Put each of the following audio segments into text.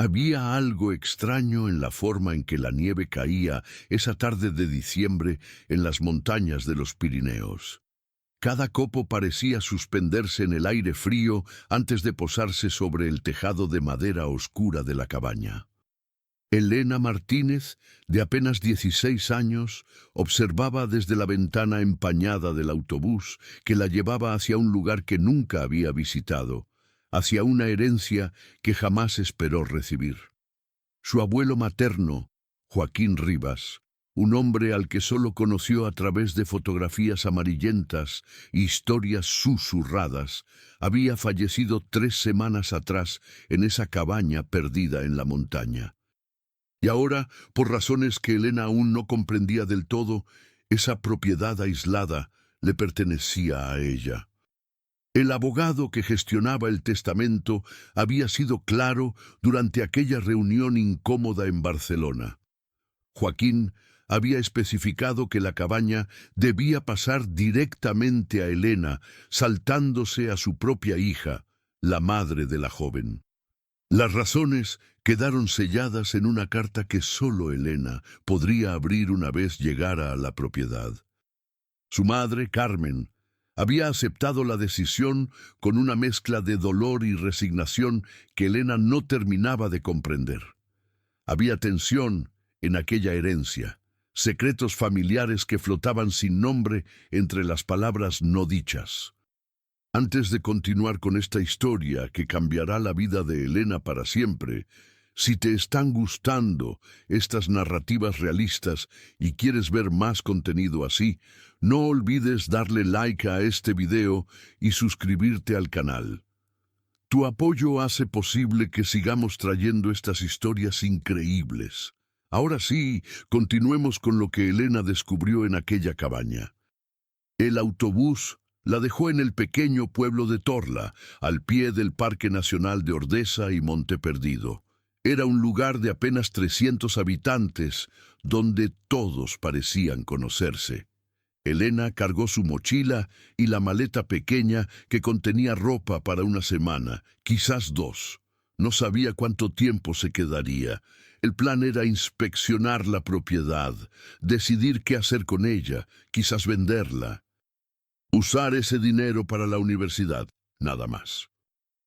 Había algo extraño en la forma en que la nieve caía esa tarde de diciembre en las montañas de los Pirineos. Cada copo parecía suspenderse en el aire frío antes de posarse sobre el tejado de madera oscura de la cabaña. Elena Martínez, de apenas 16 años, observaba desde la ventana empañada del autobús que la llevaba hacia un lugar que nunca había visitado, hacia una herencia que jamás esperó recibir. Su abuelo materno, Joaquín Rivas, un hombre al que solo conoció a través de fotografías amarillentas e historias susurradas, había fallecido 3 semanas atrás en esa cabaña perdida en la montaña. Y ahora, por razones que Elena aún no comprendía del todo, esa propiedad aislada le pertenecía a ella. El abogado que gestionaba el testamento había sido claro durante aquella reunión incómoda en Barcelona. Joaquín había especificado que la cabaña debía pasar directamente a Elena, saltándose a su propia hija, la madre de la joven. Las razones quedaron selladas en una carta que solo Elena podría abrir una vez llegara a la propiedad. Su madre, Carmen, había aceptado la decisión con una mezcla de dolor y resignación que Elena no terminaba de comprender. Había tensión en aquella herencia, secretos familiares que flotaban sin nombre entre las palabras no dichas. Antes de continuar con esta historia que cambiará la vida de Elena para siempre, si te están gustando estas narrativas realistas y quieres ver más contenido así, no olvides darle like a este video y suscribirte al canal. Tu apoyo hace posible que sigamos trayendo estas historias increíbles. Ahora sí, continuemos con lo que Elena descubrió en aquella cabaña. El autobús la dejó en el pequeño pueblo de Torla, al pie del Parque Nacional de Ordesa y Monte Perdido. Era un lugar de apenas 300 habitantes, donde todos parecían conocerse. Elena cargó su mochila y la maleta pequeña que contenía ropa para una semana, quizás 2. No sabía cuánto tiempo se quedaría. El plan era inspeccionar la propiedad, decidir qué hacer con ella, quizás venderla. Usar ese dinero para la universidad, nada más.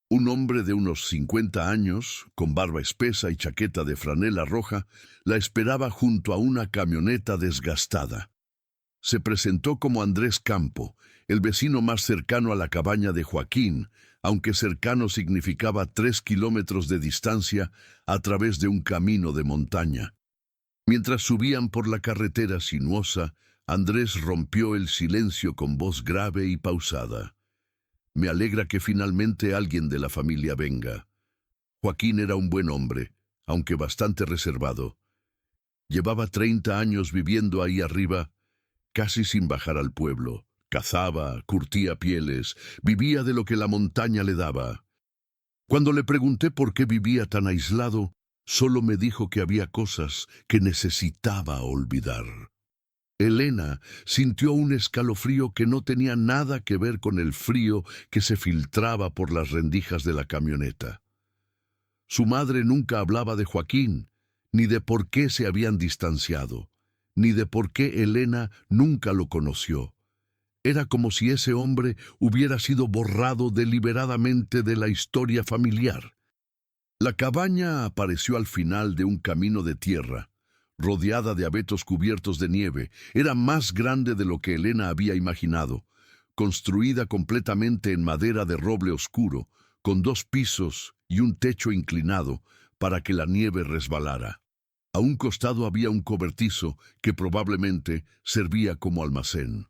Un hombre de unos 50 años, con barba espesa y chaqueta de franela roja, la esperaba junto a una camioneta desgastada. Se presentó como Andrés Campo, el vecino más cercano a la cabaña de Joaquín, aunque cercano significaba 3 kilómetros de distancia a través de un camino de montaña. Mientras subían por la carretera sinuosa, Andrés rompió el silencio con voz grave y pausada. Me alegra que finalmente alguien de la familia venga. Joaquín era un buen hombre, aunque bastante reservado. Llevaba 30 años viviendo ahí arriba, casi sin bajar al pueblo. Cazaba, curtía pieles, vivía de lo que la montaña le daba. Cuando le pregunté por qué vivía tan aislado, solo me dijo que había cosas que necesitaba olvidar. Elena sintió un escalofrío que no tenía nada que ver con el frío que se filtraba por las rendijas de la camioneta. Su madre nunca hablaba de Joaquín, ni de por qué se habían distanciado, ni de por qué Elena nunca lo conoció. Era como si ese hombre hubiera sido borrado deliberadamente de la historia familiar. La cabaña apareció al final de un camino de tierra, rodeada de abetos cubiertos de nieve. Era más grande de lo que Elena había imaginado, construida completamente en madera de roble oscuro, con 2 pisos y un techo inclinado para que la nieve resbalara. A un costado había un cobertizo que probablemente servía como almacén.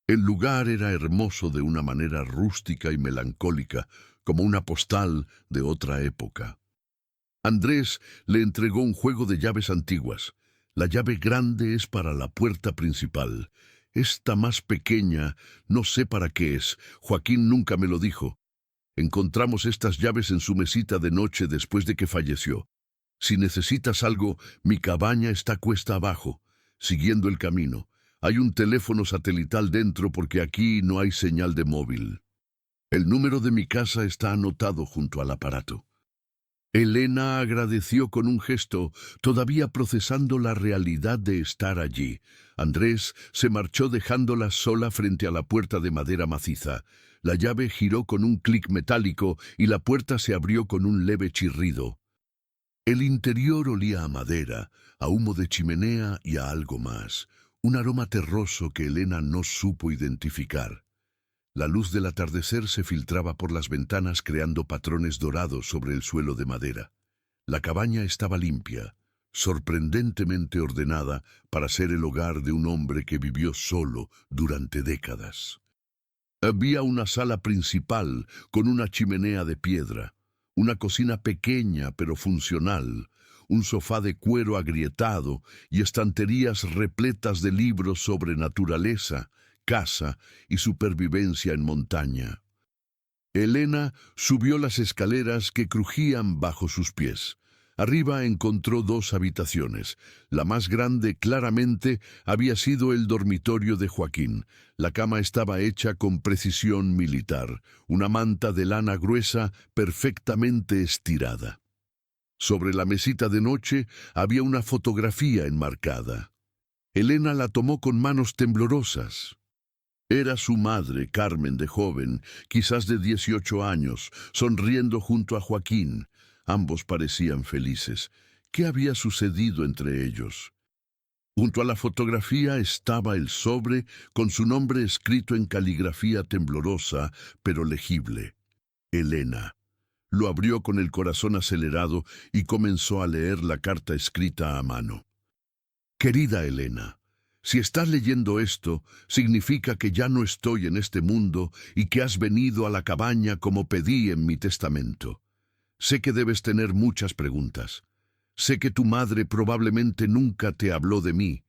El lugar era hermoso de una manera rústica y melancólica, como una postal de otra época. Andrés le entregó un juego de llaves antiguas. La llave grande es para la puerta principal. Esta más pequeña, no sé para qué es. Joaquín nunca me lo dijo. Encontramos estas llaves en su mesita de noche después de que falleció. Si necesitas algo, mi cabaña está cuesta abajo, siguiendo el camino. Hay un teléfono satelital dentro porque aquí no hay señal de móvil. El número de mi casa está anotado junto al aparato. Elena agradeció con un gesto, todavía procesando la realidad de estar allí. Andrés se marchó dejándola sola frente a la puerta de madera maciza. La llave giró con un clic metálico y la puerta se abrió con un leve chirrido. El interior olía a madera, a humo de chimenea y a algo más, un aroma terroso que Elena no supo identificar. La luz del atardecer se filtraba por las ventanas creando patrones dorados sobre el suelo de madera. La cabaña estaba limpia, sorprendentemente ordenada para ser el hogar de un hombre que vivió solo durante décadas. Había una sala principal con una chimenea de piedra, una cocina pequeña pero funcional, un sofá de cuero agrietado y estanterías repletas de libros sobre naturaleza, caza y supervivencia en montaña. Elena subió las escaleras que crujían bajo sus pies. Arriba encontró dos habitaciones. La más grande claramente había sido el dormitorio de Joaquín. La cama estaba hecha con precisión militar, una manta de lana gruesa perfectamente estirada. Sobre la mesita de noche había una fotografía enmarcada. Elena la tomó con manos temblorosas. Era su madre, Carmen, de joven, quizás de 18 años, sonriendo junto a Joaquín. Ambos parecían felices. ¿Qué había sucedido entre ellos? Junto a la fotografía estaba el sobre con su nombre escrito en caligrafía temblorosa, pero legible. Elena. Lo abrió con el corazón acelerado y comenzó a leer la carta escrita a mano. Querida Elena, si estás leyendo esto, significa que ya no estoy en este mundo y que has venido a la cabaña como pedí en mi testamento. Sé que debes tener muchas preguntas. Sé que tu madre probablemente nunca te habló de mí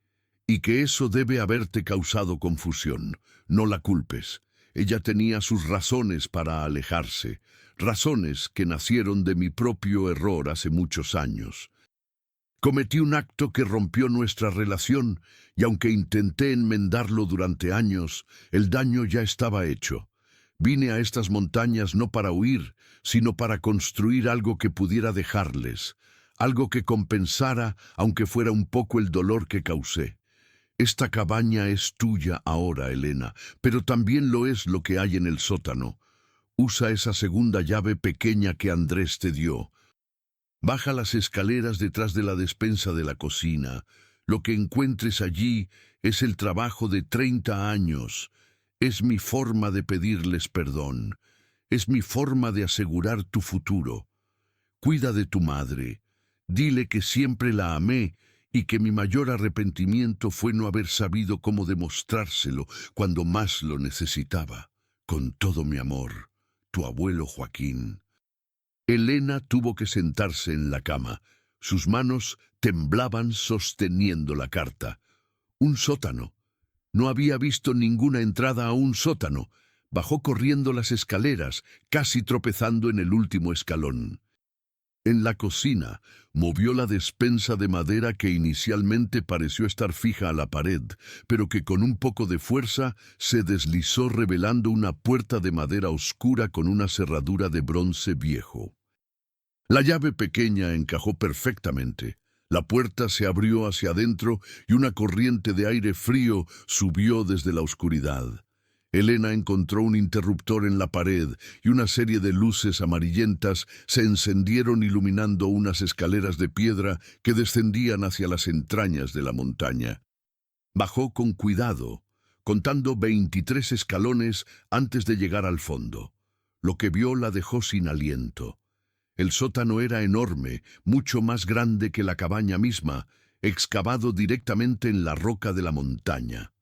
y que eso debe haberte causado confusión. No la culpes. Ella tenía sus razones para alejarse, razones que nacieron de mi propio error hace muchos años. Cometí un acto que rompió nuestra relación y aunque intenté enmendarlo durante años, el daño ya estaba hecho. Vine a estas montañas no para huir, sino para construir algo que pudiera dejarles, algo que compensara, aunque fuera un poco el dolor que causé. Esta cabaña es tuya ahora, Elena, pero también lo es lo que hay en el sótano. Usa esa segunda llave pequeña que Andrés te dio. Baja las escaleras detrás de la despensa de la cocina. Lo que encuentres allí es el trabajo de 30 años. Es mi forma de pedirles perdón. Es mi forma de asegurar tu futuro. Cuida de tu madre. Dile que siempre la amé y que mi mayor arrepentimiento fue no haber sabido cómo demostrárselo cuando más lo necesitaba. Con todo mi amor, tu abuelo Joaquín. Elena tuvo que sentarse en la cama. Sus manos temblaban sosteniendo la carta. Un sótano. No había visto ninguna entrada a un sótano. Bajó corriendo las escaleras, casi tropezando en el último escalón. En la cocina, movió la despensa de madera que inicialmente pareció estar fija a la pared, pero que con un poco de fuerza se deslizó revelando una puerta de madera oscura con una cerradura de bronce viejo. La llave pequeña encajó perfectamente. La puerta se abrió hacia adentro y una corriente de aire frío subió desde la oscuridad. Elena encontró un interruptor en la pared y una serie de luces amarillentas se encendieron iluminando unas escaleras de piedra que descendían hacia las entrañas de la montaña. Bajó con cuidado, contando 23 escalones antes de llegar al fondo. Lo que vio la dejó sin aliento. El sótano era enorme, mucho más grande que la cabaña misma, excavado directamente en la roca de la montaña.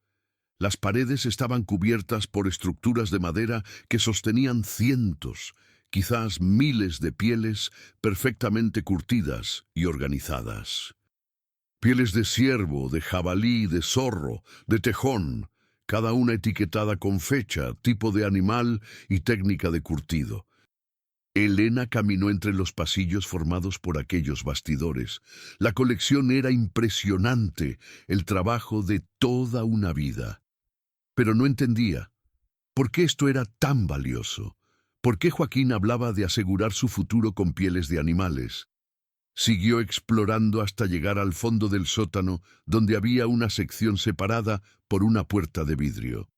Las paredes estaban cubiertas por estructuras de madera que sostenían cientos, quizás miles de pieles perfectamente curtidas y organizadas. Pieles de ciervo, de jabalí, de zorro, de tejón, cada una etiquetada con fecha, tipo de animal y técnica de curtido. Elena caminó entre los pasillos formados por aquellos bastidores. La colección era impresionante, el trabajo de toda una vida. Pero no entendía. ¿Por qué esto era tan valioso? ¿Por qué Joaquín hablaba de asegurar su futuro con pieles de animales? Siguió explorando hasta llegar al fondo del sótano, donde había una sección separada por una puerta de vidrio.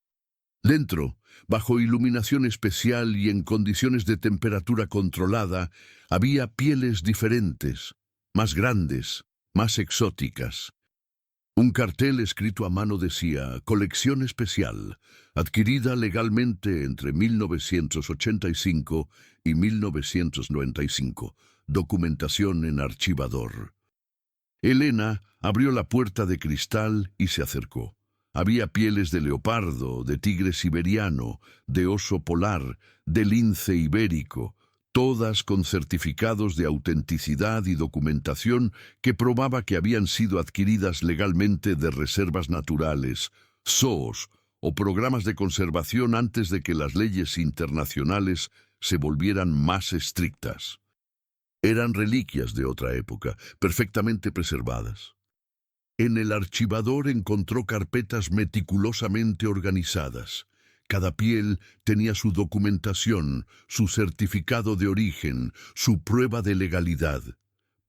Dentro, bajo iluminación especial y en condiciones de temperatura controlada, había pieles diferentes, más grandes, más exóticas. Un cartel escrito a mano decía «Colección especial, adquirida legalmente entre 1985 y 1995, documentación en archivador». Elena abrió la puerta de cristal y se acercó. Había pieles de leopardo, de tigre siberiano, de oso polar, de lince ibérico, todas con certificados de autenticidad y documentación que probaba que habían sido adquiridas legalmente de reservas naturales, zoos o programas de conservación antes de que las leyes internacionales se volvieran más estrictas. Eran reliquias de otra época, perfectamente preservadas. En el archivador encontró carpetas meticulosamente organizadas. Cada piel tenía su documentación, su certificado de origen, su prueba de legalidad.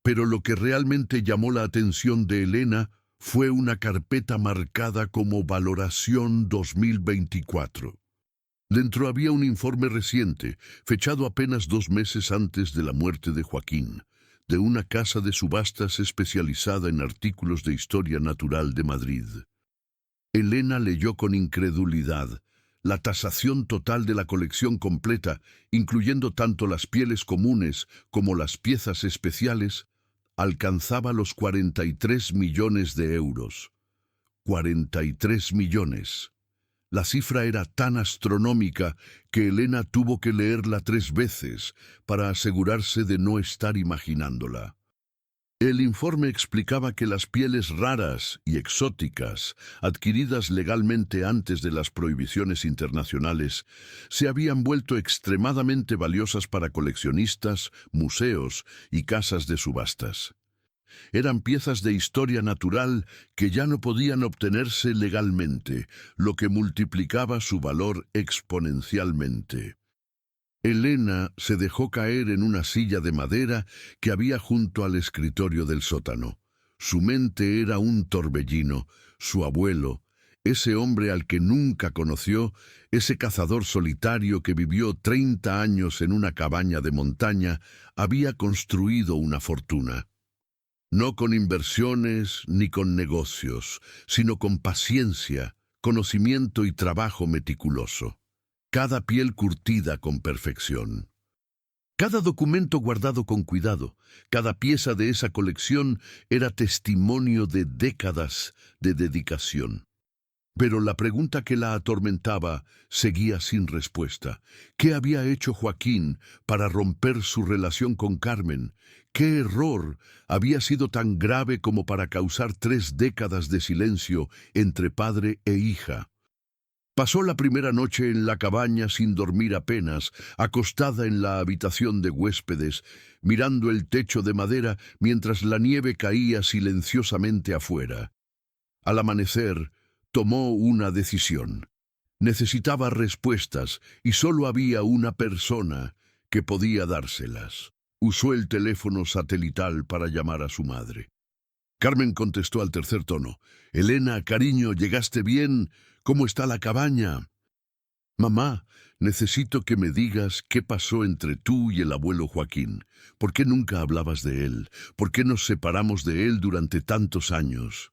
Pero lo que realmente llamó la atención de Elena fue una carpeta marcada como Valoración 2024. Dentro había un informe reciente, fechado apenas 2 meses antes de la muerte de Joaquín, de una casa de subastas especializada en artículos de historia natural de Madrid. Elena leyó con incredulidad. La tasación total de la colección completa, incluyendo tanto las pieles comunes como las piezas especiales, alcanzaba los 43 millones de euros. 43 millones. La cifra era tan astronómica que Elena tuvo que leerla 3 veces para asegurarse de no estar imaginándola. El informe explicaba que las pieles raras y exóticas, adquiridas legalmente antes de las prohibiciones internacionales, se habían vuelto extremadamente valiosas para coleccionistas, museos y casas de subastas. Eran piezas de historia natural que ya no podían obtenerse legalmente, lo que multiplicaba su valor exponencialmente. Elena se dejó caer en una silla de madera que había junto al escritorio del sótano. Su mente era un torbellino. Su abuelo, ese hombre al que nunca conoció, ese cazador solitario que vivió 30 años en una cabaña de montaña, había construido una fortuna. No con inversiones ni con negocios, sino con paciencia, conocimiento y trabajo meticuloso. Cada piel curtida con perfección. Cada documento guardado con cuidado, cada pieza de esa colección era testimonio de décadas de dedicación. Pero la pregunta que la atormentaba seguía sin respuesta. ¿Qué había hecho Joaquín para romper su relación con Carmen? ¿Qué error había sido tan grave como para causar 3 décadas de silencio entre padre e hija? Pasó la primera noche en la cabaña sin dormir apenas, acostada en la habitación de huéspedes, mirando el techo de madera mientras la nieve caía silenciosamente afuera. Al amanecer, tomó una decisión. Necesitaba respuestas y solo había una persona que podía dárselas. Usó el teléfono satelital para llamar a su madre. Carmen contestó al tercer tono. «Elena, cariño, ¿llegaste bien? ¿Cómo está la cabaña?» «Mamá, necesito que me digas qué pasó entre tú y el abuelo Joaquín. ¿Por qué nunca hablabas de él? ¿Por qué nos separamos de él durante tantos años?»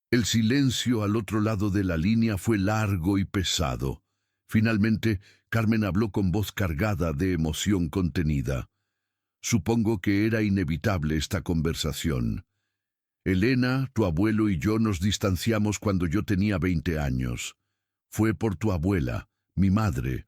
El silencio al otro lado de la línea fue largo y pesado. Finalmente, Carmen habló con voz cargada de emoción contenida. «Supongo que era inevitable esta conversación. Elena, tu abuelo y yo nos distanciamos cuando yo tenía 20 años. Fue por tu abuela, mi madre».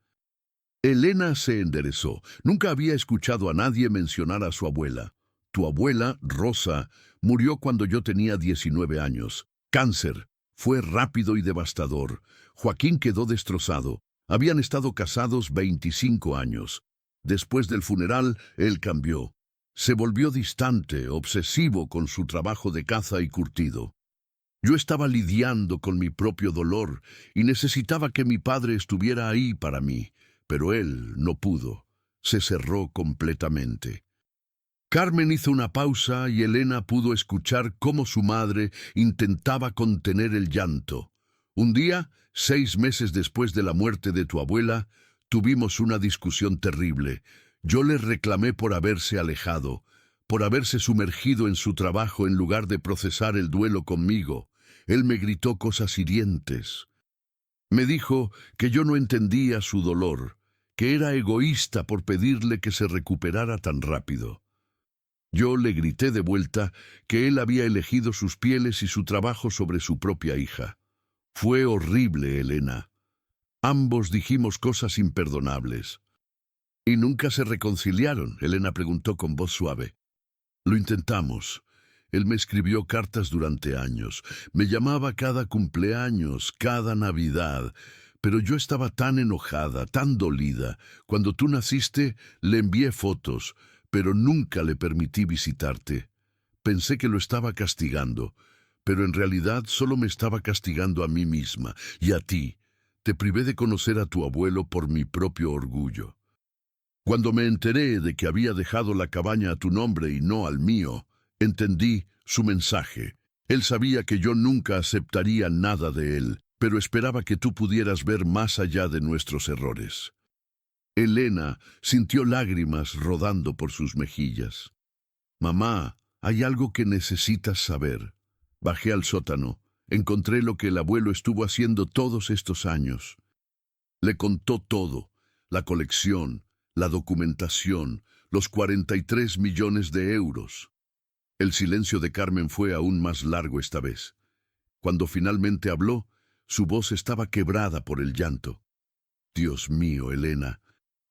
Elena se enderezó. Nunca había escuchado a nadie mencionar a su abuela. «Tu abuela, Rosa, murió cuando yo tenía 19 años. Cáncer. Fue rápido y devastador. Joaquín quedó destrozado. Habían estado casados 25 años. Después del funeral, él cambió. Se volvió distante, obsesivo con su trabajo de caza y curtido. Yo estaba lidiando con mi propio dolor y necesitaba que mi padre estuviera ahí para mí, pero él no pudo. Se cerró completamente. Carmen hizo una pausa y Elena pudo escuchar cómo su madre intentaba contener el llanto. Un día, 6 meses después de la muerte de tu abuela, tuvimos una discusión terrible. Yo le reclamé por haberse alejado, por haberse sumergido en su trabajo en lugar de procesar el duelo conmigo. Él me gritó cosas hirientes. Me dijo que yo no entendía su dolor, que era egoísta por pedirle que se recuperara tan rápido. Yo le grité de vuelta que él había elegido sus pieles y su trabajo sobre su propia hija. Fue horrible, Elena. Ambos dijimos cosas imperdonables. ¿Y nunca se reconciliaron?, Elena preguntó con voz suave. Lo intentamos. Él me escribió cartas durante años. Me llamaba cada cumpleaños, cada Navidad. Pero yo estaba tan enojada, tan dolida. Cuando tú naciste, le envié fotos, pero nunca le permití visitarte. Pensé que lo estaba castigando, pero en realidad solo me estaba castigando a mí misma y a ti. Te privé de conocer a tu abuelo por mi propio orgullo. Cuando me enteré de que había dejado la cabaña a tu nombre y no al mío, entendí su mensaje. Él sabía que yo nunca aceptaría nada de él, pero esperaba que tú pudieras ver más allá de nuestros errores. Elena sintió lágrimas rodando por sus mejillas. Mamá, hay algo que necesitas saber. Bajé al sótano. Encontré lo que el abuelo estuvo haciendo todos estos años. Le contó todo, la colección, la documentación, los 43 millones de euros. El silencio de Carmen fue aún más largo esta vez. Cuando finalmente habló, su voz estaba quebrada por el llanto. Dios mío, Elena,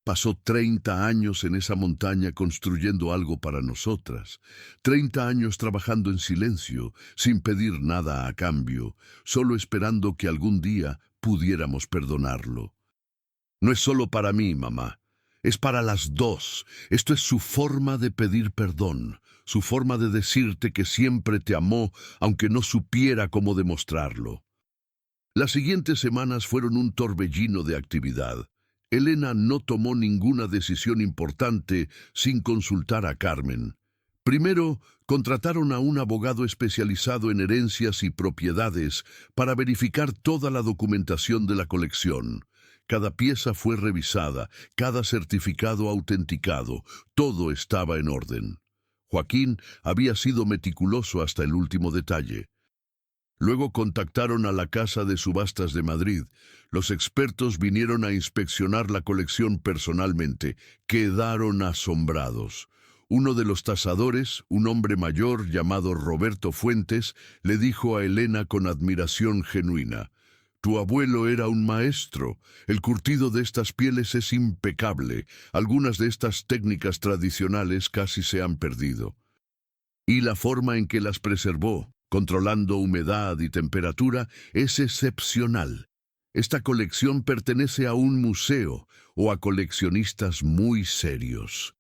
pasó 30 años en esa montaña construyendo algo para nosotras. 30 años trabajando en silencio, sin pedir nada a cambio, solo esperando que algún día pudiéramos perdonarlo. No es solo para mí, mamá. Es para las dos. Esto es su forma de pedir perdón, su forma de decirte que siempre te amó, aunque no supiera cómo demostrarlo. Las siguientes semanas fueron un torbellino de actividad. Elena no tomó ninguna decisión importante sin consultar a Carmen. Primero, contrataron a un abogado especializado en herencias y propiedades para verificar toda la documentación de la colección. Cada pieza fue revisada, cada certificado autenticado, todo estaba en orden. Joaquín había sido meticuloso hasta el último detalle. Luego contactaron a la Casa de Subastas de Madrid. Los expertos vinieron a inspeccionar la colección personalmente. Quedaron asombrados. Uno de los tasadores, un hombre mayor llamado Roberto Fuentes, le dijo a Elena con admiración genuina: «Tu abuelo era un maestro. El curtido de estas pieles es impecable. Algunas de estas técnicas tradicionales casi se han perdido. Y la forma en que las preservó, controlando humedad y temperatura, es excepcional. Esta colección pertenece a un museo o a coleccionistas muy serios».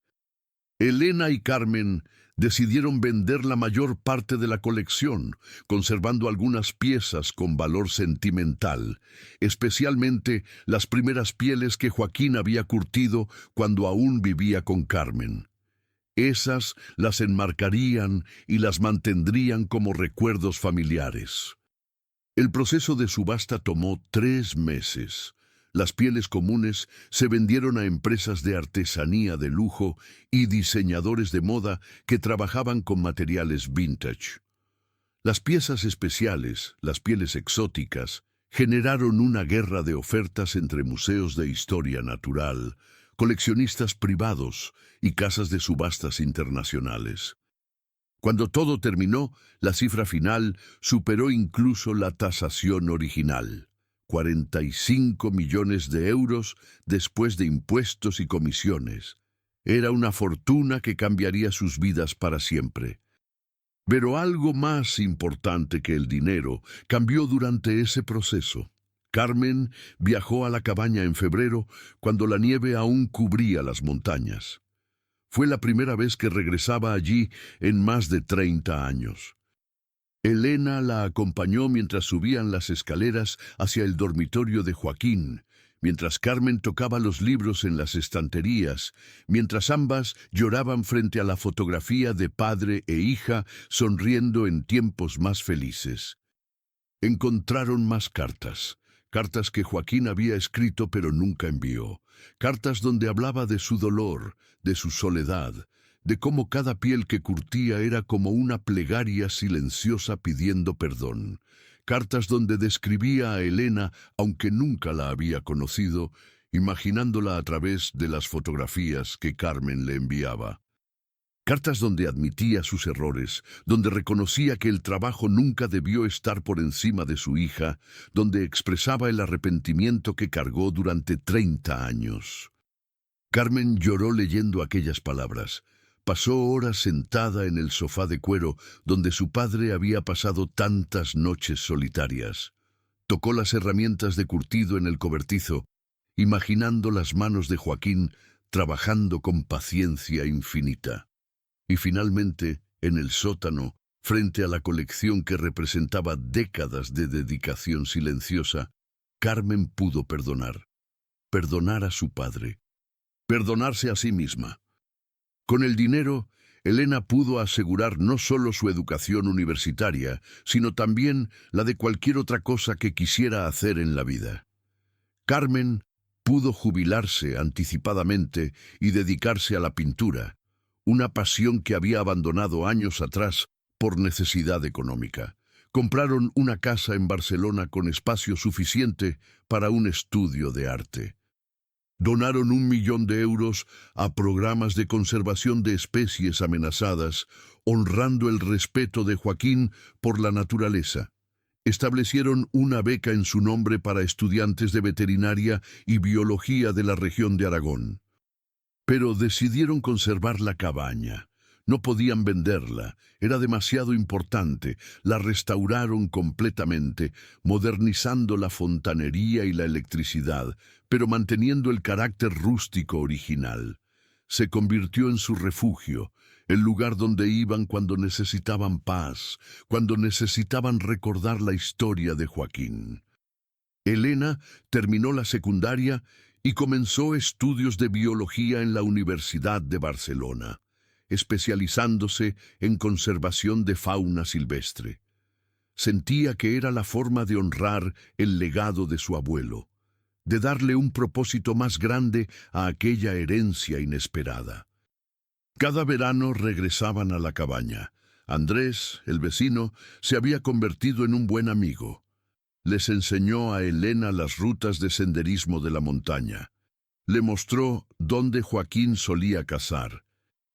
Elena y Carmen decidieron vender la mayor parte de la colección, conservando algunas piezas con valor sentimental, especialmente las primeras pieles que Joaquín había curtido cuando aún vivía con Carmen. Esas las enmarcarían y las mantendrían como recuerdos familiares. El proceso de subasta tomó 3 meses. Las pieles comunes se vendieron a empresas de artesanía de lujo y diseñadores de moda que trabajaban con materiales vintage. Las piezas especiales, las pieles exóticas, generaron una guerra de ofertas entre museos de historia natural, coleccionistas privados y casas de subastas internacionales. Cuando todo terminó, la cifra final superó incluso la tasación original: 45 millones de euros después de impuestos y comisiones. Era una fortuna que cambiaría sus vidas para siempre. Pero algo más importante que el dinero cambió durante ese proceso. Carmen viajó a la cabaña en febrero, cuando la nieve aún cubría las montañas. Fue la primera vez que regresaba allí en más de 30 años. Elena la acompañó mientras subían las escaleras hacia el dormitorio de Joaquín, mientras Carmen tocaba los libros en las estanterías, mientras ambas lloraban frente a la fotografía de padre e hija sonriendo en tiempos más felices. Encontraron más cartas, cartas que Joaquín había escrito pero nunca envió, cartas donde hablaba de su dolor, de su soledad, de cómo cada piel que curtía era como una plegaria silenciosa pidiendo perdón, cartas donde describía a Elena, aunque nunca la había conocido, imaginándola a través de las fotografías que Carmen le enviaba. Cartas donde admitía sus errores, donde reconocía que el trabajo nunca debió estar por encima de su hija, donde expresaba el arrepentimiento que cargó durante 30 años. Carmen lloró leyendo aquellas palabras. Pasó horas sentada en el sofá de cuero donde su padre había pasado tantas noches solitarias. Tocó las herramientas de curtido en el cobertizo, imaginando las manos de Joaquín trabajando con paciencia infinita. Y finalmente, en el sótano, frente a la colección que representaba décadas de dedicación silenciosa, Carmen pudo perdonar. Perdonar a su padre. Perdonarse a sí misma. Con el dinero, Elena pudo asegurar no solo su educación universitaria, sino también la de cualquier otra cosa que quisiera hacer en la vida. Carmen pudo jubilarse anticipadamente y dedicarse a la pintura, una pasión que había abandonado años atrás por necesidad económica. Compraron una casa en Barcelona con espacio suficiente para un estudio de arte. Donaron 1 millón de euros a programas de conservación de especies amenazadas, honrando el respeto de Joaquín por la naturaleza. Establecieron una beca en su nombre para estudiantes de veterinaria y biología de la región de Aragón. Pero decidieron conservar la cabaña. No podían venderla, era demasiado importante. La restauraron completamente, modernizando la fontanería y la electricidad, pero manteniendo el carácter rústico original. Se convirtió en su refugio, el lugar donde iban cuando necesitaban paz, cuando necesitaban recordar la historia de Joaquín. Elena terminó la secundaria y comenzó estudios de biología en la Universidad de Barcelona, especializándose en conservación de fauna silvestre. Sentía que era la forma de honrar el legado de su abuelo, de darle un propósito más grande a aquella herencia inesperada. Cada verano regresaban a la cabaña. Andrés, el vecino, se había convertido en un buen amigo. Les enseñó a Elena las rutas de senderismo de la montaña. Le mostró dónde Joaquín solía cazar.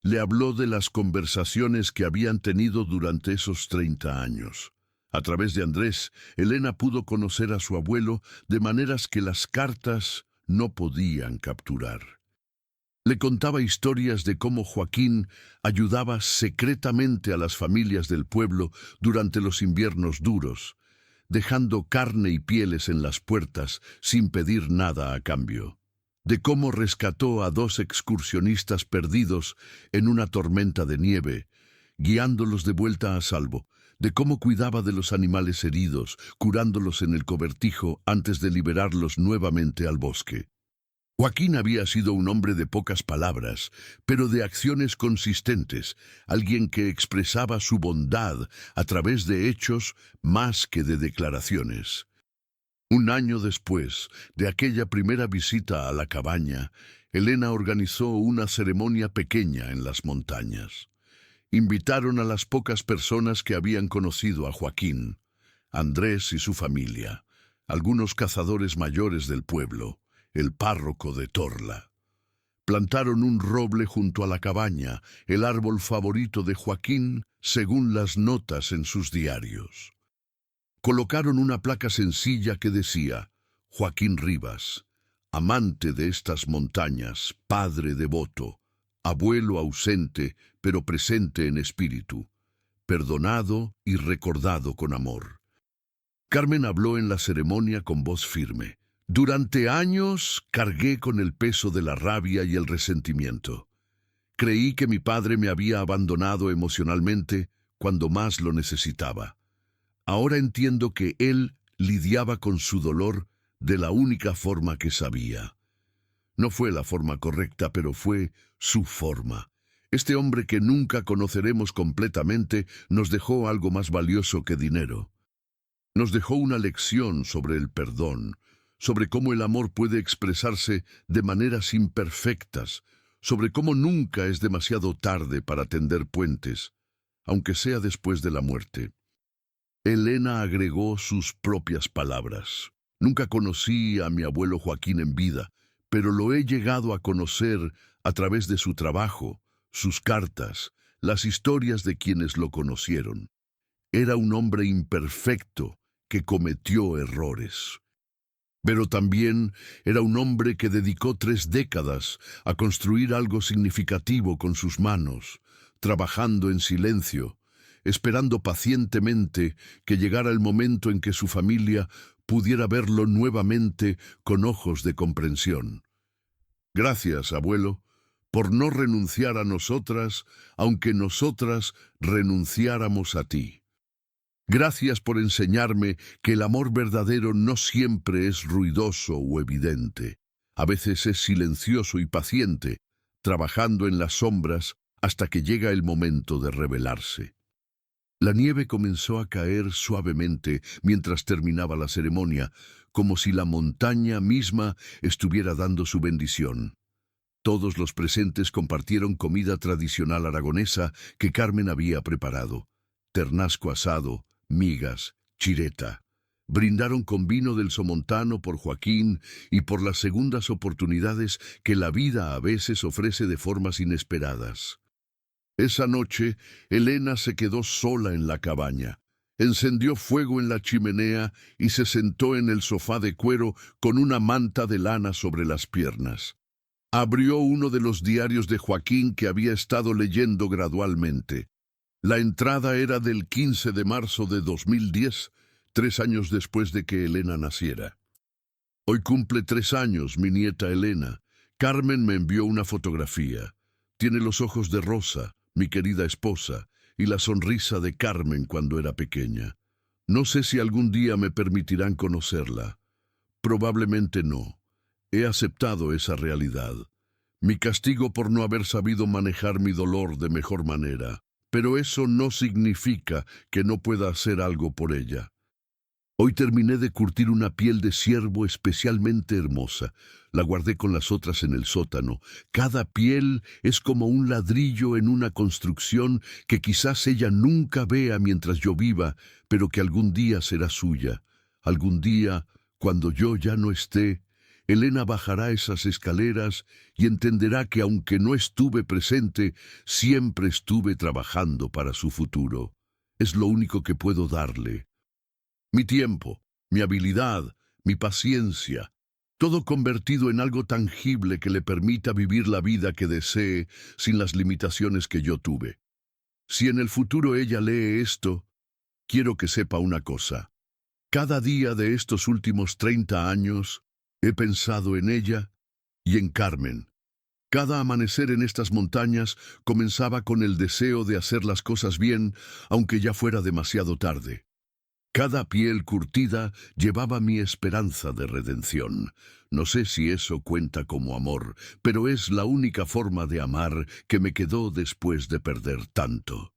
Le habló de las conversaciones que habían tenido durante esos 30 años. A través de Andrés, Elena pudo conocer a su abuelo de maneras que las cartas no podían capturar. Le contaba historias de cómo Joaquín ayudaba secretamente a las familias del pueblo durante los inviernos duros, dejando carne y pieles en las puertas sin pedir nada a cambio. De cómo rescató a 2 excursionistas perdidos en una tormenta de nieve, guiándolos de vuelta a salvo, de cómo cuidaba de los animales heridos, curándolos en el cobertijo antes de liberarlos nuevamente al bosque. Joaquín había sido un hombre de pocas palabras, pero de acciones consistentes, alguien que expresaba su bondad a través de hechos más que de declaraciones. 1 año después de aquella primera visita a la cabaña, Elena organizó una ceremonia pequeña en las montañas. Invitaron a las pocas personas que habían conocido a Joaquín, Andrés y su familia, algunos cazadores mayores del pueblo, el párroco de Torla. Plantaron un roble junto a la cabaña, el árbol favorito de Joaquín, según las notas en sus diarios. Colocaron una placa sencilla que decía: Joaquín Rivas, amante de estas montañas, padre devoto, abuelo ausente, pero presente en espíritu, perdonado y recordado con amor. Carmen habló en la ceremonia con voz firme. Durante años cargué con el peso de la rabia y el resentimiento. Creí que mi padre me había abandonado emocionalmente cuando más lo necesitaba. Ahora entiendo que él lidiaba con su dolor de la única forma que sabía. No fue la forma correcta, pero fue su forma. Este hombre que nunca conoceremos completamente nos dejó algo más valioso que dinero. Nos dejó una lección sobre el perdón, sobre cómo el amor puede expresarse de maneras imperfectas, sobre cómo nunca es demasiado tarde para tender puentes, aunque sea después de la muerte. Elena agregó sus propias palabras. Nunca conocí a mi abuelo Joaquín en vida, pero lo he llegado a conocer a través de su trabajo, sus cartas, las historias de quienes lo conocieron. Era un hombre imperfecto que cometió errores. Pero también era un hombre que dedicó 3 décadas a construir algo significativo con sus manos, trabajando en silencio, esperando pacientemente que llegara el momento en que su familia pudiera verlo nuevamente con ojos de comprensión. Gracias, abuelo, por no renunciar a nosotras, aunque nosotras renunciáramos a ti. Gracias por enseñarme que el amor verdadero no siempre es ruidoso o evidente. A veces es silencioso y paciente, trabajando en las sombras hasta que llega el momento de revelarse. La nieve comenzó a caer suavemente mientras terminaba la ceremonia, como si la montaña misma estuviera dando su bendición. Todos los presentes compartieron comida tradicional aragonesa que Carmen había preparado: ternasco asado, migas, chireta. Brindaron con vino del Somontano por Joaquín y por las segundas oportunidades que la vida a veces ofrece de formas inesperadas. Esa noche, Elena se quedó sola en la cabaña. Encendió fuego en la chimenea y se sentó en el sofá de cuero con una manta de lana sobre las piernas. Abrió uno de los diarios de Joaquín que había estado leyendo gradualmente. La entrada era del 15 de marzo de 2010, 3 años después de que Elena naciera. Hoy cumple 3 años mi nieta Elena. Carmen me envió una fotografía. Tiene los ojos de Rosa, mi querida esposa, y la sonrisa de Carmen cuando era pequeña. No sé si algún día me permitirán conocerla. Probablemente no. He aceptado esa realidad. Mi castigo por no haber sabido manejar mi dolor de mejor manera. Pero eso no significa que no pueda hacer algo por ella. Hoy terminé de curtir una piel de ciervo especialmente hermosa. La guardé con las otras en el sótano. Cada piel es como un ladrillo en una construcción que quizás ella nunca vea mientras yo viva, pero que algún día será suya. Algún día, cuando yo ya no esté, Elena bajará esas escaleras y entenderá que aunque no estuve presente, siempre estuve trabajando para su futuro. Es lo único que puedo darle. Mi tiempo, mi habilidad, mi paciencia, todo convertido en algo tangible que le permita vivir la vida que desee sin las limitaciones que yo tuve. Si en el futuro ella lee esto, quiero que sepa una cosa. Cada día de estos últimos 30 años he pensado en ella y en Carmen. Cada amanecer en estas montañas comenzaba con el deseo de hacer las cosas bien, aunque ya fuera demasiado tarde. Cada piel curtida llevaba mi esperanza de redención. No sé si eso cuenta como amor, pero es la única forma de amar que me quedó después de perder tanto.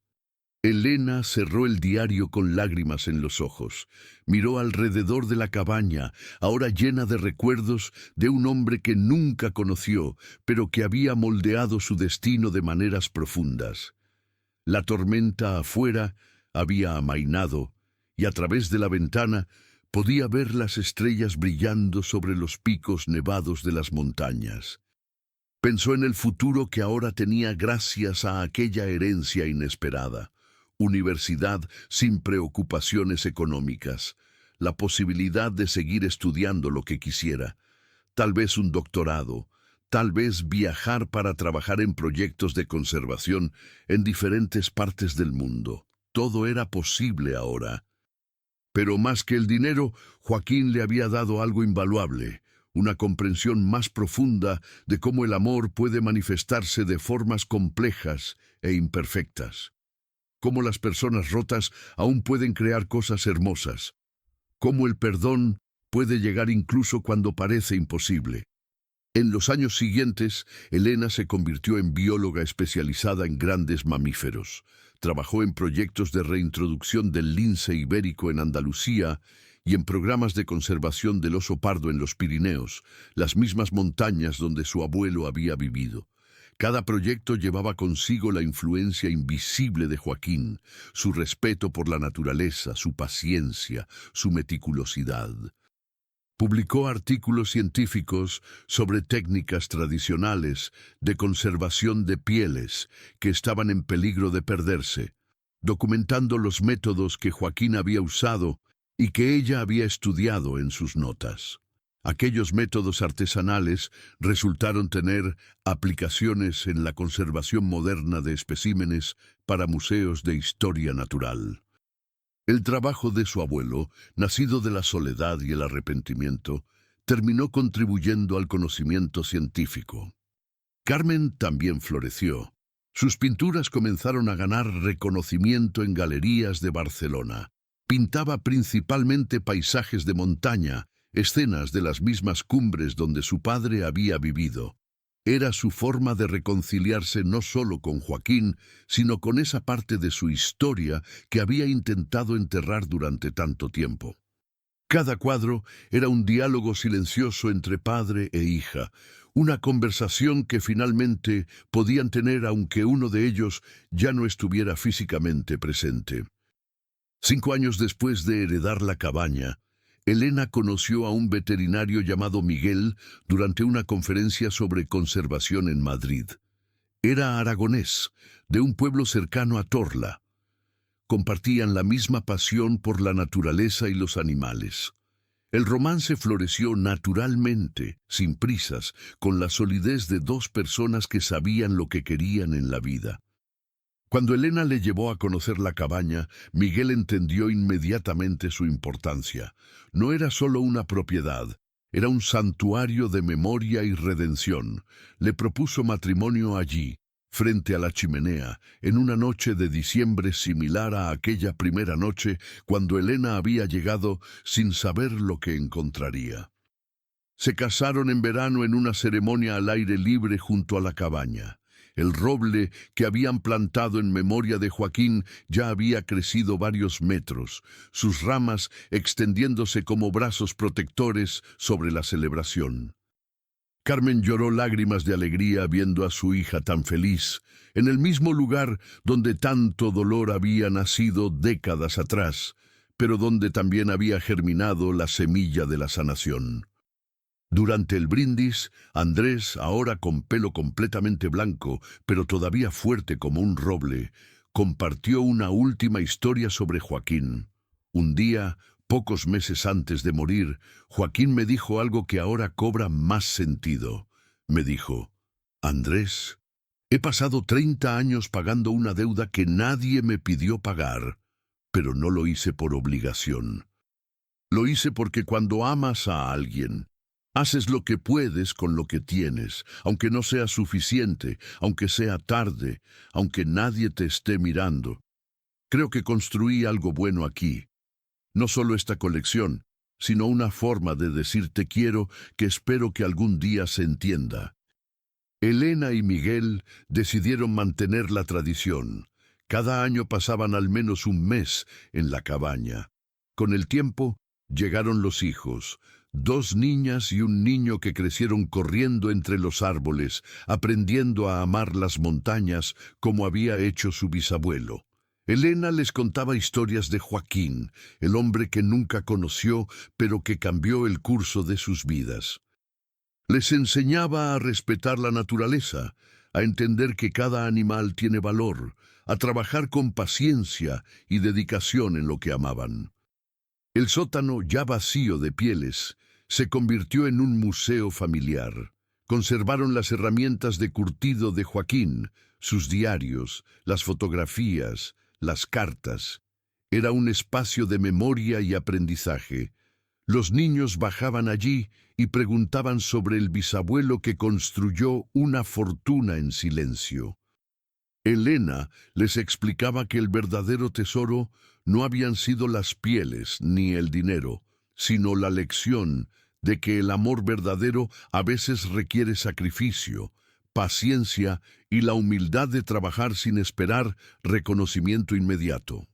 Elena cerró el diario con lágrimas en los ojos. Miró alrededor de la cabaña, ahora llena de recuerdos de un hombre que nunca conoció, pero que había moldeado su destino de maneras profundas. La tormenta afuera había amainado, y a través de la ventana podía ver las estrellas brillando sobre los picos nevados de las montañas. Pensó en el futuro que ahora tenía gracias a aquella herencia inesperada. Universidad sin preocupaciones económicas, la posibilidad de seguir estudiando lo que quisiera, tal vez un doctorado, tal vez viajar para trabajar en proyectos de conservación en diferentes partes del mundo. Todo era posible ahora. Pero más que el dinero, Joaquín le había dado algo invaluable, una comprensión más profunda de cómo el amor puede manifestarse de formas complejas e imperfectas. Cómo las personas rotas aún pueden crear cosas hermosas. Cómo el perdón puede llegar incluso cuando parece imposible. En los años siguientes, Elena se convirtió en bióloga especializada en grandes mamíferos. Trabajó en proyectos de reintroducción del lince ibérico en Andalucía y en programas de conservación del oso pardo en los Pirineos, las mismas montañas donde su abuelo había vivido. Cada proyecto llevaba consigo la influencia invisible de Joaquín, su respeto por la naturaleza, su paciencia, su meticulosidad. Publicó artículos científicos sobre técnicas tradicionales de conservación de pieles que estaban en peligro de perderse, documentando los métodos que Joaquín había usado y que ella había estudiado en sus notas. Aquellos métodos artesanales resultaron tener aplicaciones en la conservación moderna de especímenes para museos de historia natural. El trabajo de su abuelo, nacido de la soledad y el arrepentimiento, terminó contribuyendo al conocimiento científico. Carmen también floreció. Sus pinturas comenzaron a ganar reconocimiento en galerías de Barcelona. Pintaba principalmente paisajes de montaña, escenas de las mismas cumbres donde su padre había vivido. Era su forma de reconciliarse no solo con Joaquín, sino con esa parte de su historia que había intentado enterrar durante tanto tiempo. Cada cuadro era un diálogo silencioso entre padre e hija, una conversación que finalmente podían tener aunque uno de ellos ya no estuviera físicamente presente. 5 años después de heredar la cabaña, Elena conoció a un veterinario llamado Miguel durante una conferencia sobre conservación en Madrid. Era aragonés, de un pueblo cercano a Torla. Compartían la misma pasión por la naturaleza y los animales. El romance floreció naturalmente, sin prisas, con la solidez de dos personas que sabían lo que querían en la vida. Cuando Elena le llevó a conocer la cabaña, Miguel entendió inmediatamente su importancia. No era solo una propiedad, era un santuario de memoria y redención. Le propuso matrimonio allí, frente a la chimenea, en una noche de diciembre similar a aquella primera noche cuando Elena había llegado sin saber lo que encontraría. Se casaron en verano en una ceremonia al aire libre junto a la cabaña. El roble que habían plantado en memoria de Joaquín ya había crecido varios metros, sus ramas extendiéndose como brazos protectores sobre la celebración. Carmen lloró lágrimas de alegría viendo a su hija tan feliz, en el mismo lugar donde tanto dolor había nacido décadas atrás, pero donde también había germinado la semilla de la sanación. Durante el brindis, Andrés, ahora con pelo completamente blanco, pero todavía fuerte como un roble, compartió una última historia sobre Joaquín. Un día, pocos meses antes de morir, Joaquín me dijo algo que ahora cobra más sentido. Me dijo: Andrés, he pasado 30 años pagando una deuda que nadie me pidió pagar, pero no lo hice por obligación. Lo hice porque cuando amas a alguien, haces lo que puedes con lo que tienes, aunque no sea suficiente, aunque sea tarde, aunque nadie te esté mirando. Creo que construí algo bueno aquí. No solo esta colección, sino una forma de decir te quiero que espero que algún día se entienda. Elena y Miguel decidieron mantener la tradición. Cada año pasaban al menos un mes en la cabaña. Con el tiempo, llegaron los hijos. 2 niñas y un niño que crecieron corriendo entre los árboles, aprendiendo a amar las montañas como había hecho su bisabuelo. Elena les contaba historias de Joaquín, el hombre que nunca conoció, pero que cambió el curso de sus vidas. Les enseñaba a respetar la naturaleza, a entender que cada animal tiene valor, a trabajar con paciencia y dedicación en lo que amaban. El sótano, ya vacío de pieles, se convirtió en un museo familiar. Conservaron las herramientas de curtido de Joaquín, sus diarios, las fotografías, las cartas. Era un espacio de memoria y aprendizaje. Los niños bajaban allí y preguntaban sobre el bisabuelo que construyó una fortuna en silencio. Elena les explicaba que el verdadero tesoro no habían sido las pieles ni el dinero, sino la lección de que el amor verdadero a veces requiere sacrificio, paciencia y la humildad de trabajar sin esperar reconocimiento inmediato.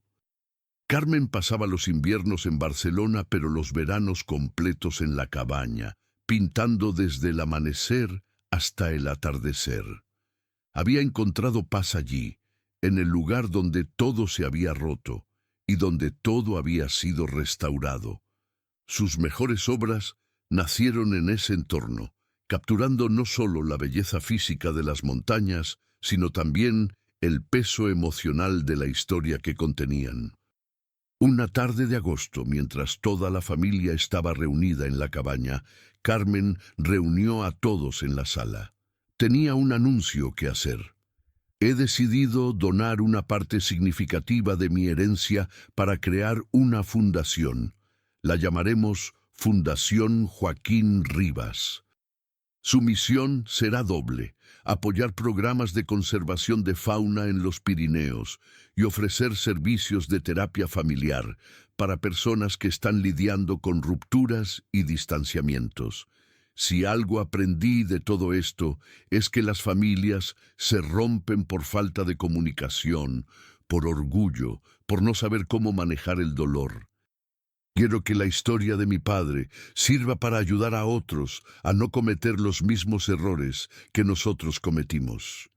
Carmen pasaba los inviernos en Barcelona, pero los veranos completos en la cabaña, pintando desde el amanecer hasta el atardecer. Había encontrado paz allí, en el lugar donde todo se había roto y donde todo había sido restaurado. Sus mejores obras nacieron en ese entorno, capturando no solo la belleza física de las montañas, sino también el peso emocional de la historia que contenían. Una tarde de agosto, mientras toda la familia estaba reunida en la cabaña, Carmen reunió a todos en la sala. Tenía un anuncio que hacer. He decidido donar una parte significativa de mi herencia para crear una fundación. La llamaremos Fundación Joaquín Rivas. Su misión será doble: apoyar programas de conservación de fauna en los Pirineos y ofrecer servicios de terapia familiar para personas que están lidiando con rupturas y distanciamientos. Si algo aprendí de todo esto es que las familias se rompen por falta de comunicación, por orgullo, por no saber cómo manejar el dolor. Quiero que la historia de mi padre sirva para ayudar a otros a no cometer los mismos errores que nosotros cometimos.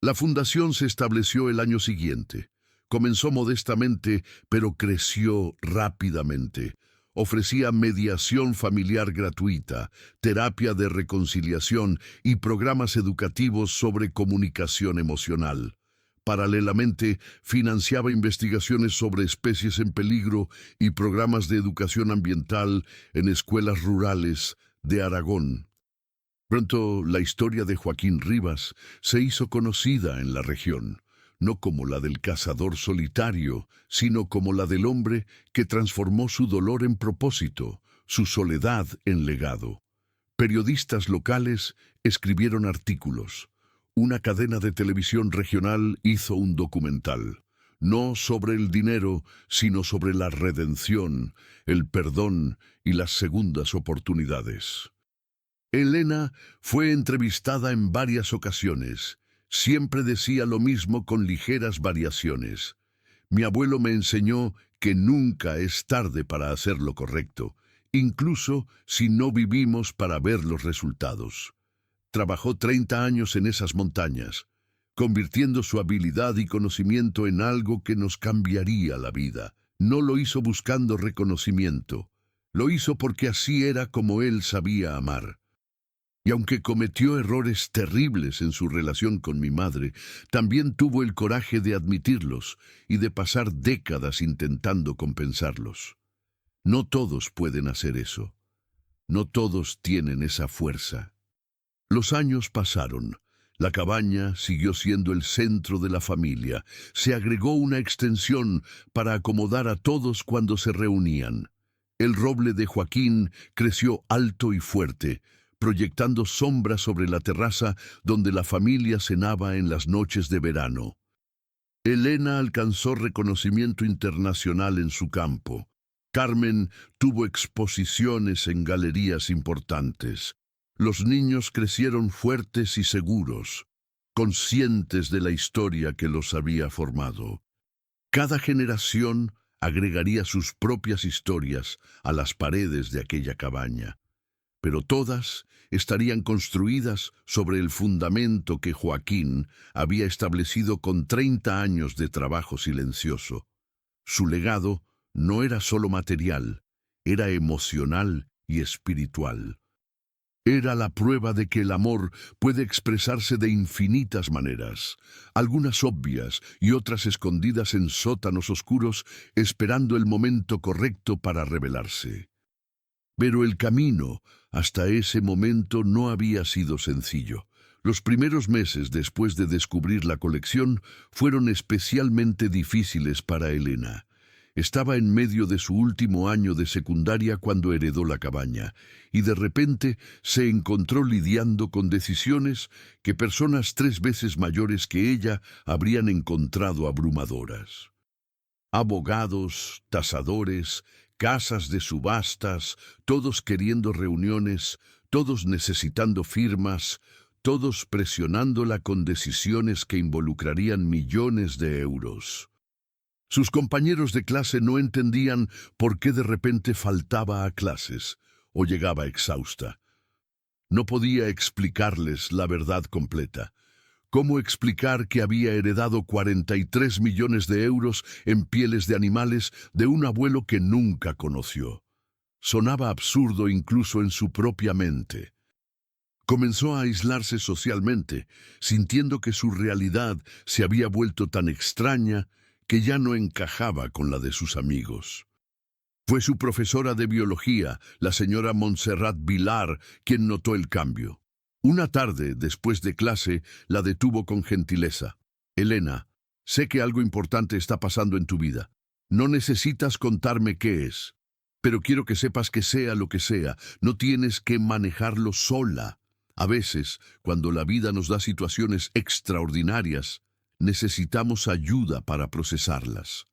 La fundación se estableció el año siguiente. Comenzó modestamente, pero creció rápidamente. Ofrecía mediación familiar gratuita, terapia de reconciliación y programas educativos sobre comunicación emocional. Paralelamente, financiaba investigaciones sobre especies en peligro y programas de educación ambiental en escuelas rurales de Aragón. Pronto, la historia de Joaquín Rivas se hizo conocida en la región, no como la del cazador solitario, sino como la del hombre que transformó su dolor en propósito, su soledad en legado. Periodistas locales escribieron artículos. Una cadena de televisión regional hizo un documental, no sobre el dinero, sino sobre la redención, el perdón y las segundas oportunidades. Elena fue entrevistada en varias ocasiones. Siempre decía lo mismo con ligeras variaciones. Mi abuelo me enseñó que nunca es tarde para hacer lo correcto, incluso si no vivimos para ver los resultados. Trabajó 30 años en esas montañas, convirtiendo su habilidad y conocimiento en algo que nos cambiaría la vida. No lo hizo buscando reconocimiento, lo hizo porque así era como él sabía amar. Y aunque cometió errores terribles en su relación con mi madre, también tuvo el coraje de admitirlos y de pasar décadas intentando compensarlos. No todos pueden hacer eso. No todos tienen esa fuerza. Los años pasaron. La cabaña siguió siendo el centro de la familia. Se agregó una extensión para acomodar a todos cuando se reunían. El roble de Joaquín creció alto y fuerte, proyectando sombra sobre la terraza donde la familia cenaba en las noches de verano. Elena alcanzó reconocimiento internacional en su campo. Carmen tuvo exposiciones en galerías importantes. Los niños crecieron fuertes y seguros, conscientes de la historia que los había formado. Cada generación agregaría sus propias historias a las paredes de aquella cabaña, pero todas estarían construidas sobre el fundamento que Joaquín había establecido con 30 años de trabajo silencioso. Su legado no era solo material, era emocional y espiritual. Era la prueba de que el amor puede expresarse de infinitas maneras, algunas obvias y otras escondidas en sótanos oscuros, esperando el momento correcto para revelarse. Pero el camino hasta ese momento no había sido sencillo. Los primeros meses después de descubrir la colección fueron especialmente difíciles para Elena. Estaba en medio de su último año de secundaria cuando heredó la cabaña, y de repente se encontró lidiando con decisiones que personas 3 veces mayores que ella habrían encontrado abrumadoras. Abogados, tasadores, casas de subastas, todos queriendo reuniones, todos necesitando firmas, todos presionándola con decisiones que involucrarían millones de euros. Sus compañeros de clase no entendían por qué de repente faltaba a clases o llegaba exhausta. No podía explicarles la verdad completa. ¿Cómo explicar que había heredado 43 millones de euros en pieles de animales de un abuelo que nunca conoció? Sonaba absurdo incluso en su propia mente. Comenzó a aislarse socialmente, sintiendo que su realidad se había vuelto tan extraña que ya no encajaba con la de sus amigos. Fue su profesora de biología, la señora Montserrat Vilar, quien notó el cambio. Una tarde, después de clase, la detuvo con gentileza. «Elena, sé que algo importante está pasando en tu vida. No necesitas contarme qué es. Pero quiero que sepas que sea lo que sea, no tienes que manejarlo sola. A veces, cuando la vida nos da situaciones extraordinarias, necesitamos ayuda para procesarlas».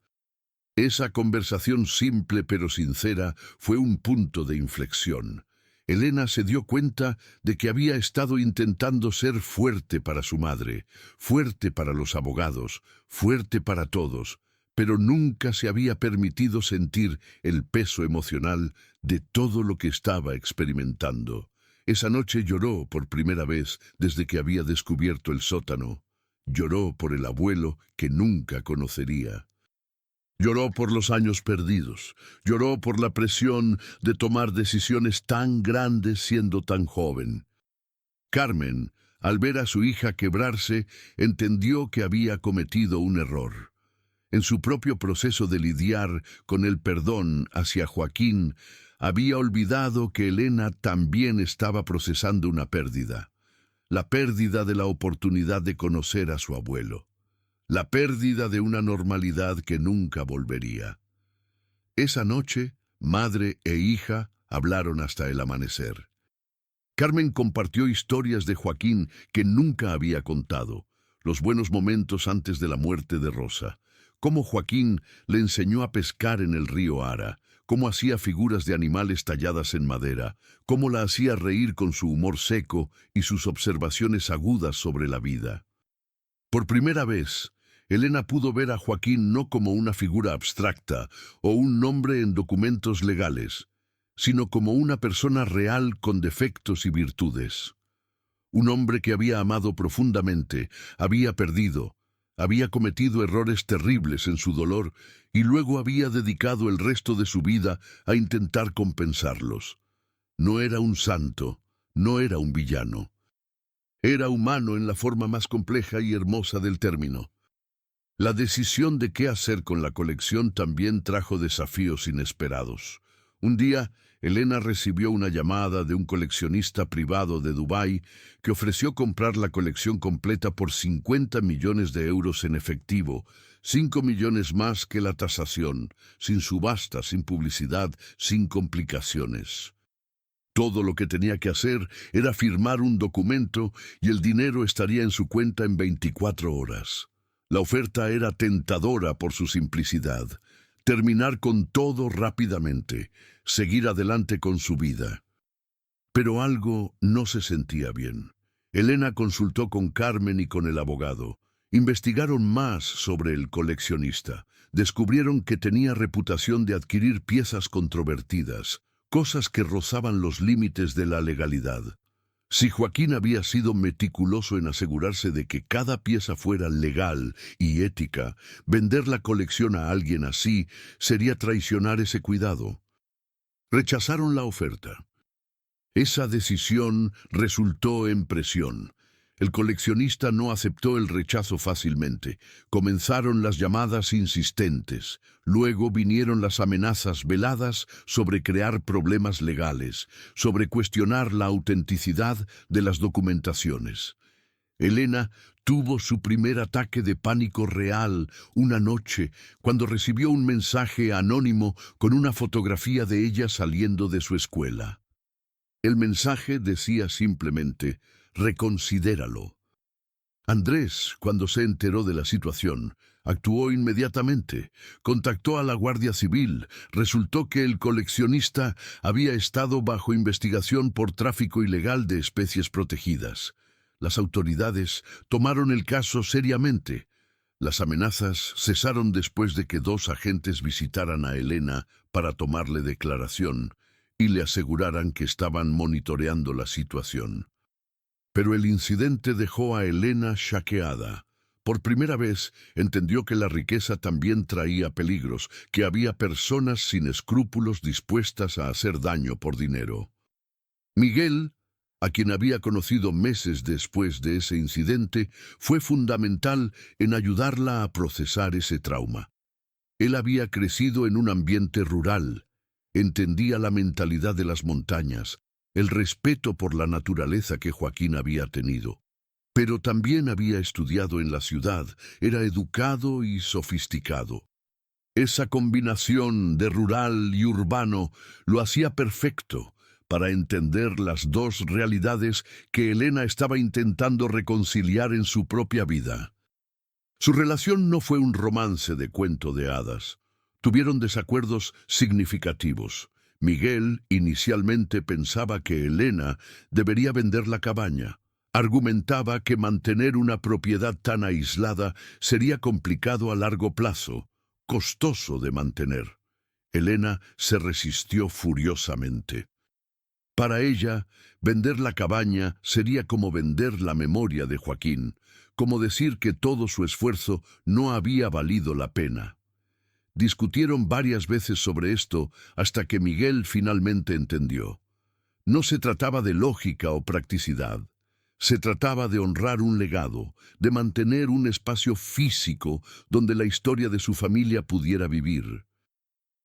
Esa conversación simple pero sincera fue un punto de inflexión. Elena se dio cuenta de que había estado intentando ser fuerte para su madre, fuerte para los abogados, fuerte para todos, pero nunca se había permitido sentir el peso emocional de todo lo que estaba experimentando. Esa noche lloró por primera vez desde que había descubierto el sótano. Lloró por el abuelo que nunca conocería. Lloró por los años perdidos, lloró por la presión de tomar decisiones tan grandes siendo tan joven. Carmen, al ver a su hija quebrarse, entendió que había cometido un error. En su propio proceso de lidiar con el perdón hacia Joaquín, había olvidado que Elena también estaba procesando una pérdida, la pérdida de la oportunidad de conocer a su abuelo. La pérdida de una normalidad que nunca volvería. Esa noche, madre e hija hablaron hasta el amanecer. Carmen compartió historias de Joaquín que nunca había contado, los buenos momentos antes de la muerte de Rosa, cómo Joaquín le enseñó a pescar en el río Ara, cómo hacía figuras de animales talladas en madera, cómo la hacía reír con su humor seco y sus observaciones agudas sobre la vida. Por primera vez, Elena pudo ver a Joaquín no como una figura abstracta o un nombre en documentos legales, sino como una persona real con defectos y virtudes. Un hombre que había amado profundamente, había perdido, había cometido errores terribles en su dolor y luego había dedicado el resto de su vida a intentar compensarlos. No era un santo, no era un villano. Era humano en la forma más compleja y hermosa del término. La decisión de qué hacer con la colección también trajo desafíos inesperados. Un día, Elena recibió una llamada de un coleccionista privado de Dubái que ofreció comprar la colección completa por 50 millones de euros en efectivo, 5 millones más que la tasación, sin subasta, sin publicidad, sin complicaciones. Todo lo que tenía que hacer era firmar un documento y el dinero estaría en su cuenta en 24 horas. La oferta era tentadora por su simplicidad. Terminar con todo rápidamente, seguir adelante con su vida. Pero algo no se sentía bien. Elena consultó con Carmen y con el abogado. Investigaron más sobre el coleccionista. Descubrieron que tenía reputación de adquirir piezas controvertidas, cosas que rozaban los límites de la legalidad. Si Joaquín había sido meticuloso en asegurarse de que cada pieza fuera legal y ética, vender la colección a alguien así sería traicionar ese cuidado. Rechazaron la oferta. Esa decisión resultó en presión. El coleccionista no aceptó el rechazo fácilmente. Comenzaron las llamadas insistentes. Luego vinieron las amenazas veladas sobre crear problemas legales, sobre cuestionar la autenticidad de las documentaciones. Elena tuvo su primer ataque de pánico real una noche cuando recibió un mensaje anónimo con una fotografía de ella saliendo de su escuela. El mensaje decía simplemente: reconsidéralo. Andrés, cuando se enteró de la situación, Actuó inmediatamente, contactó a la Guardia Civil. Resultó que el coleccionista había estado bajo investigación por tráfico ilegal de especies protegidas. Las autoridades tomaron el caso seriamente. Las amenazas cesaron después de que 2 agentes visitaran a Elena para tomarle declaración y le aseguraran que estaban monitoreando la situación. Pero el incidente dejó a Elena shakeada. Por primera vez entendió que la riqueza también traía peligros, que había personas sin escrúpulos dispuestas a hacer daño por dinero. Miguel, a quien había conocido meses después de ese incidente, fue fundamental en ayudarla a procesar ese trauma. Él había crecido en un ambiente rural, entendía la mentalidad de las montañas, el respeto por la naturaleza que Joaquín había tenido. Pero también había estudiado en la ciudad, era educado y sofisticado. Esa combinación de rural y urbano lo hacía perfecto para entender las 2 realidades que Elena estaba intentando reconciliar en su propia vida. Su relación no fue un romance de cuento de hadas. Tuvieron desacuerdos significativos. Miguel inicialmente pensaba que Elena debería vender la cabaña. Argumentaba que mantener una propiedad tan aislada sería complicado a largo plazo, costoso de mantener. Elena se resistió furiosamente. Para ella, vender la cabaña sería como vender la memoria de Joaquín, como decir que todo su esfuerzo no había valido la pena. Discutieron varias veces sobre esto hasta que Miguel finalmente entendió. No se trataba de lógica o practicidad. Se trataba de honrar un legado, de mantener un espacio físico donde la historia de su familia pudiera vivir.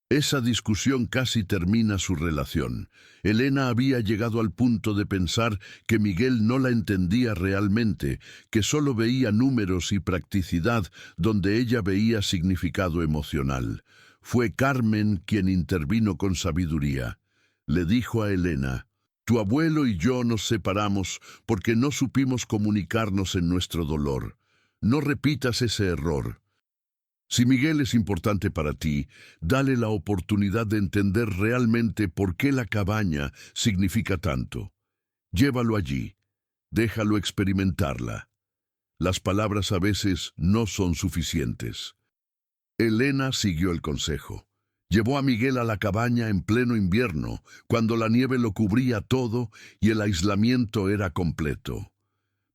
Esa discusión casi termina su relación. Elena había llegado al punto de pensar que Miguel no la entendía realmente, que solo veía números y practicidad donde ella veía significado emocional. Fue Carmen quien intervino con sabiduría. Le dijo a Elena: «Tu abuelo y yo nos separamos porque no supimos comunicarnos en nuestro dolor. No repitas ese error. Si Miguel es importante para ti, dale la oportunidad de entender realmente por qué la cabaña significa tanto. Llévalo allí, déjalo experimentarla. Las palabras a veces no son suficientes». Elena siguió el consejo. Llevó a Miguel a la cabaña en pleno invierno, cuando la nieve lo cubría todo y el aislamiento era completo.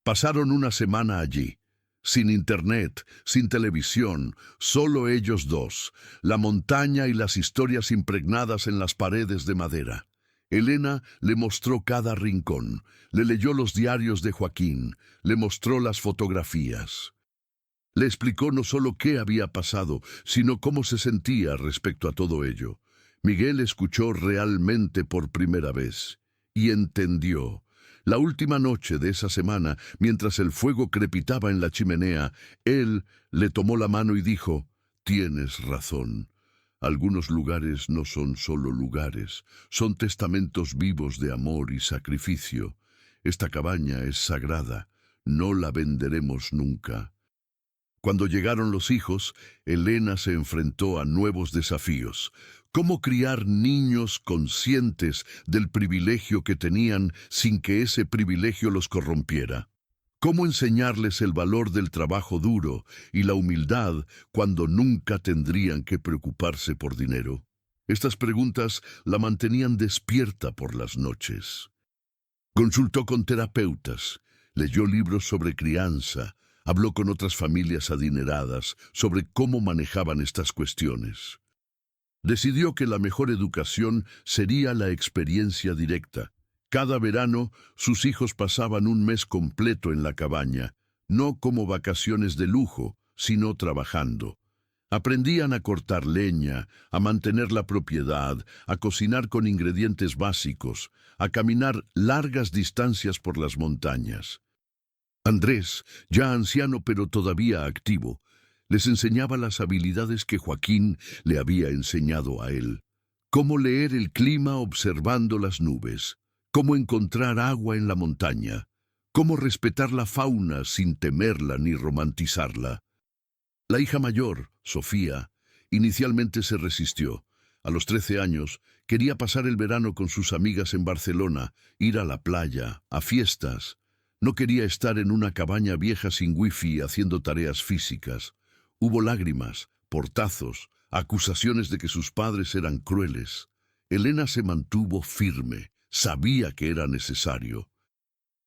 Pasaron una semana allí. Sin internet, sin televisión, solo ellos 2, la montaña y las historias impregnadas en las paredes de madera. Elena le mostró cada rincón, le leyó los diarios de Joaquín, le mostró las fotografías. Le explicó no solo qué había pasado, sino cómo se sentía respecto a todo ello. Miguel escuchó realmente por primera vez y entendió. La última noche de esa semana, mientras el fuego crepitaba en la chimenea, él le tomó la mano y dijo: «Tienes razón. Algunos lugares no son solo lugares, son testamentos vivos de amor y sacrificio. Esta cabaña es sagrada, no la venderemos nunca». Cuando llegaron los hijos, Elena se enfrentó a nuevos desafíos. ¿Cómo criar niños conscientes del privilegio que tenían sin que ese privilegio los corrompiera? ¿Cómo enseñarles el valor del trabajo duro y la humildad cuando nunca tendrían que preocuparse por dinero? Estas preguntas la mantenían despierta por las noches. Consultó con terapeutas, leyó libros sobre crianza, habló con otras familias adineradas sobre cómo manejaban estas cuestiones. Decidió que la mejor educación sería la experiencia directa. Cada verano, sus hijos pasaban un mes completo en la cabaña, no como vacaciones de lujo, sino trabajando. Aprendían a cortar leña, a mantener la propiedad, a cocinar con ingredientes básicos, a caminar largas distancias por las montañas. Andrés, ya anciano pero todavía activo, les enseñaba las habilidades que Joaquín le había enseñado a él. Cómo leer el clima observando las nubes, cómo encontrar agua en la montaña, cómo respetar la fauna sin temerla ni romantizarla. La hija mayor, Sofía, inicialmente se resistió. A los 13 años, quería pasar el verano con sus amigas en Barcelona, ir a la playa, a fiestas. No quería estar en una cabaña vieja sin wifi haciendo tareas físicas. Hubo lágrimas, portazos, acusaciones de que sus padres eran crueles. Elena se mantuvo firme, sabía que era necesario.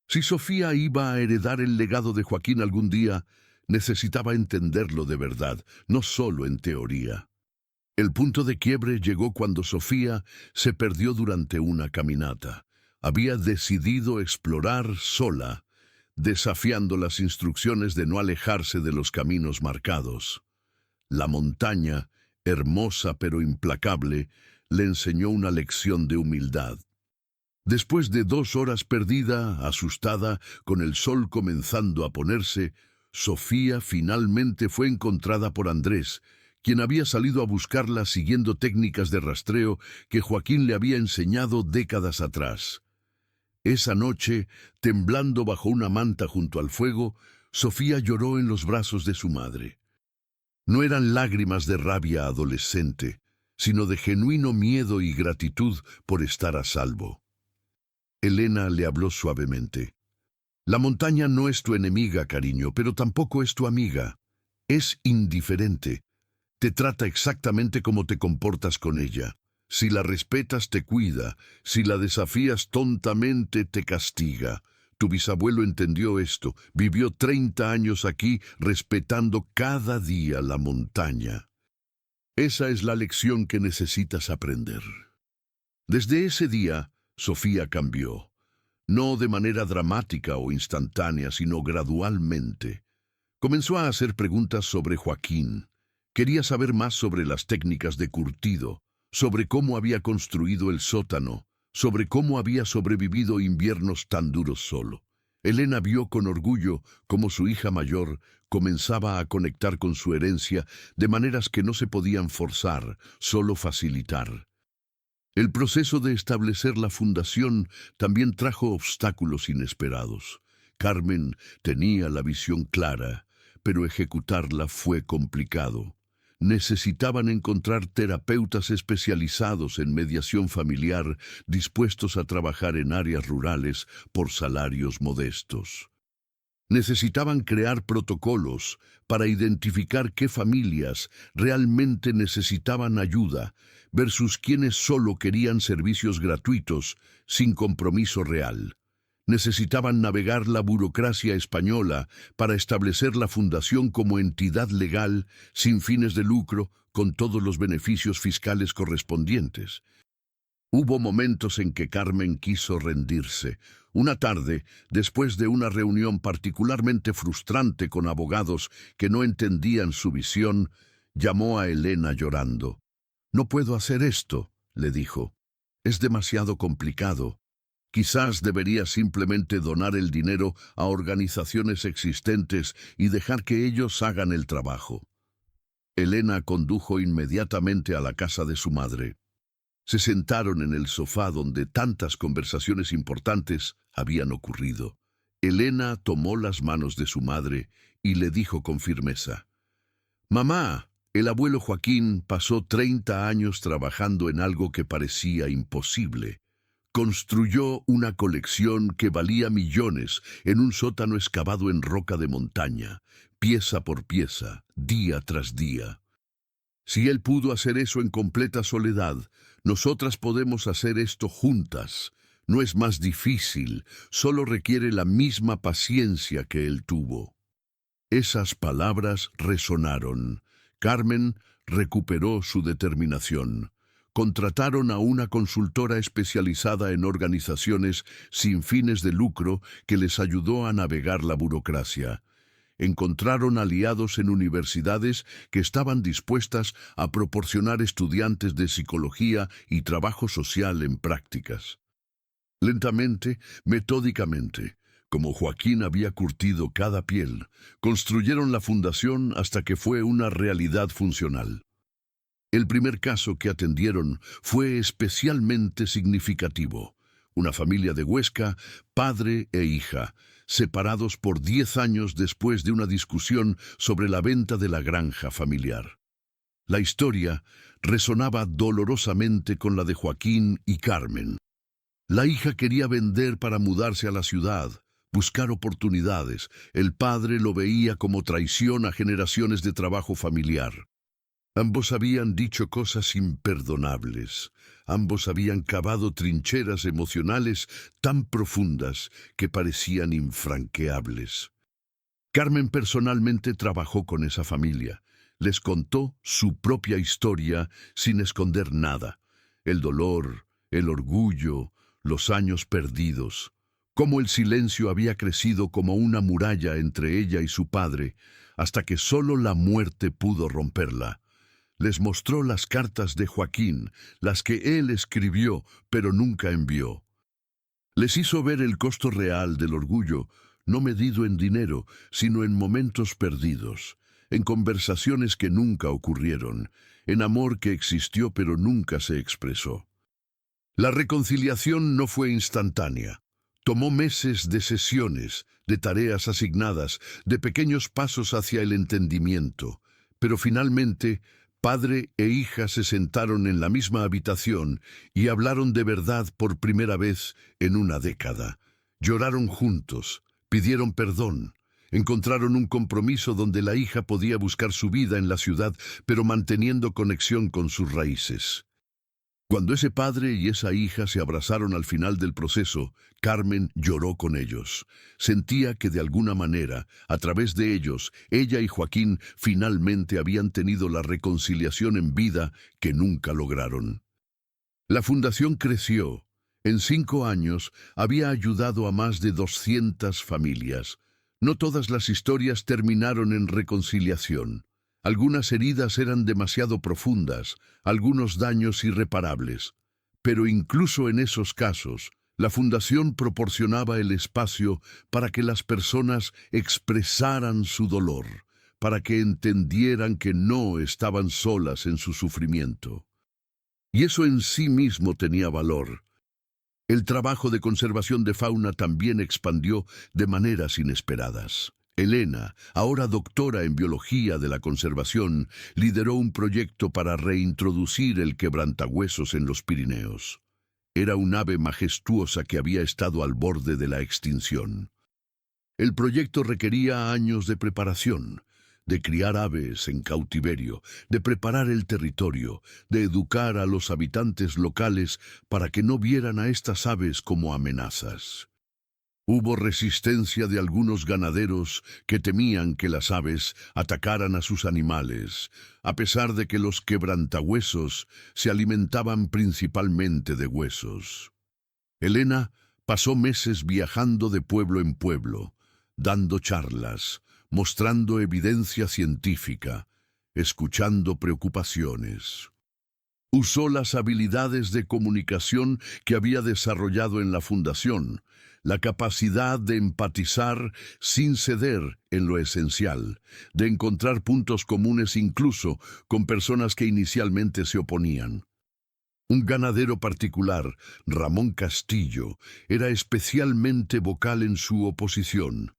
Si Sofía iba a heredar el legado de Joaquín algún día, necesitaba entenderlo de verdad, no solo en teoría. El punto de quiebre llegó cuando Sofía se perdió durante una caminata. Había decidido explorar sola, desafiando las instrucciones de no alejarse de los caminos marcados. La montaña, hermosa pero implacable, le enseñó una lección de humildad. Después de 2 horas perdida, asustada, con el sol comenzando a ponerse, Sofía finalmente fue encontrada por Andrés, quien había salido a buscarla siguiendo técnicas de rastreo que Joaquín le había enseñado décadas atrás. Esa noche, temblando bajo una manta junto al fuego, Sofía lloró en los brazos de su madre. No eran lágrimas de rabia adolescente, sino de genuino miedo y gratitud por estar a salvo. Elena le habló suavemente. La montaña no es tu enemiga, cariño, pero tampoco es tu amiga. Es indiferente. Te trata exactamente como te comportas con ella. Si la respetas, te cuida. Si la desafías tontamente, te castiga. Tu bisabuelo entendió esto. Vivió 30 años aquí respetando cada día la montaña. Esa es la lección que necesitas aprender. Desde ese día, Sofía cambió. No de manera dramática o instantánea, sino gradualmente. Comenzó a hacer preguntas sobre Joaquín. Quería saber más sobre las técnicas de curtido, sobre cómo había construido el sótano, sobre cómo había sobrevivido inviernos tan duros solo. Elena vio con orgullo cómo su hija mayor comenzaba a conectar con su herencia de maneras que no se podían forzar, solo facilitar. El proceso de establecer la fundación también trajo obstáculos inesperados. Carmen tenía la visión clara, pero ejecutarla fue complicado. Necesitaban encontrar terapeutas especializados en mediación familiar, dispuestos a trabajar en áreas rurales por salarios modestos. Necesitaban crear protocolos para identificar qué familias realmente necesitaban ayuda versus quienes solo querían servicios gratuitos, sin compromiso real. Necesitaban navegar la burocracia española para establecer la fundación como entidad legal, sin fines de lucro, con todos los beneficios fiscales correspondientes. Hubo momentos en que Carmen quiso rendirse. Una tarde, después de una reunión particularmente frustrante con abogados que no entendían su visión, llamó a Elena llorando. «No puedo hacer esto», le dijo. «Es demasiado complicado. Quizás debería simplemente donar el dinero a organizaciones existentes y dejar que ellos hagan el trabajo». Elena condujo inmediatamente a la casa de su madre. Se sentaron en el sofá donde tantas conversaciones importantes habían ocurrido. Elena tomó las manos de su madre y le dijo con firmeza: «Mamá, el abuelo Joaquín pasó 30 años trabajando en algo que parecía imposible. Construyó una colección que valía millones en un sótano excavado en roca de montaña, pieza por pieza, día tras día. Si él pudo hacer eso en completa soledad, nosotras podemos hacer esto juntas. No es más difícil, solo requiere la misma paciencia que él tuvo». Esas palabras resonaron. Carmen recuperó su determinación. Contrataron a una consultora especializada en organizaciones sin fines de lucro que les ayudó a navegar la burocracia. Encontraron aliados en universidades que estaban dispuestas a proporcionar estudiantes de psicología y trabajo social en prácticas. Lentamente, metódicamente, como Joaquín había curtido cada piel, construyeron la fundación hasta que fue una realidad funcional. El primer caso que atendieron fue especialmente significativo. Una familia de Huesca, padre e hija, separados por 10 años después de una discusión sobre la venta de la granja familiar. La historia resonaba dolorosamente con la de Joaquín y Carmen. La hija quería vender para mudarse a la ciudad, buscar oportunidades. El padre lo veía como traición a generaciones de trabajo familiar. Ambos habían dicho cosas imperdonables. Ambos habían cavado trincheras emocionales tan profundas que parecían infranqueables. Carmen personalmente trabajó con esa familia. Les contó su propia historia sin esconder nada. El dolor, el orgullo, los años perdidos. Cómo el silencio había crecido como una muralla entre ella y su padre, hasta que solo la muerte pudo romperla. Les mostró las cartas de Joaquín, las que él escribió, pero nunca envió. Les hizo ver el costo real del orgullo, no medido en dinero, sino en momentos perdidos, en conversaciones que nunca ocurrieron, en amor que existió pero nunca se expresó. La reconciliación no fue instantánea. Tomó meses de sesiones, de tareas asignadas, de pequeños pasos hacia el entendimiento, pero finalmente padre e hija se sentaron en la misma habitación y hablaron de verdad por primera vez en una década. Lloraron juntos, pidieron perdón, encontraron un compromiso donde la hija podía buscar su vida en la ciudad, pero manteniendo conexión con sus raíces. Cuando ese padre y esa hija se abrazaron al final del proceso, Carmen lloró con ellos. Sentía que de alguna manera, a través de ellos, ella y Joaquín finalmente habían tenido la reconciliación en vida que nunca lograron. La fundación creció. En 5 años había ayudado a más de 200 familias. No todas las historias terminaron en reconciliación. Algunas heridas eran demasiado profundas, algunos daños irreparables. Pero incluso en esos casos, la Fundación proporcionaba el espacio para que las personas expresaran su dolor, para que entendieran que no estaban solas en su sufrimiento. Y eso en sí mismo tenía valor. El trabajo de conservación de fauna también expandió de maneras inesperadas. Elena, ahora doctora en biología de la conservación, lideró un proyecto para reintroducir el quebrantahuesos en los Pirineos. Era un ave majestuosa que había estado al borde de la extinción. El proyecto requería años de preparación, de criar aves en cautiverio, de preparar el territorio, de educar a los habitantes locales para que no vieran a estas aves como amenazas. Hubo resistencia de algunos ganaderos que temían que las aves atacaran a sus animales, a pesar de que los quebrantahuesos se alimentaban principalmente de huesos. Elena pasó meses viajando de pueblo en pueblo, dando charlas, mostrando evidencia científica, escuchando preocupaciones. Usó las habilidades de comunicación que había desarrollado en la fundación, la capacidad de empatizar sin ceder en lo esencial, de encontrar puntos comunes incluso con personas que inicialmente se oponían. Un ganadero particular, Ramón Castillo, era especialmente vocal en su oposición.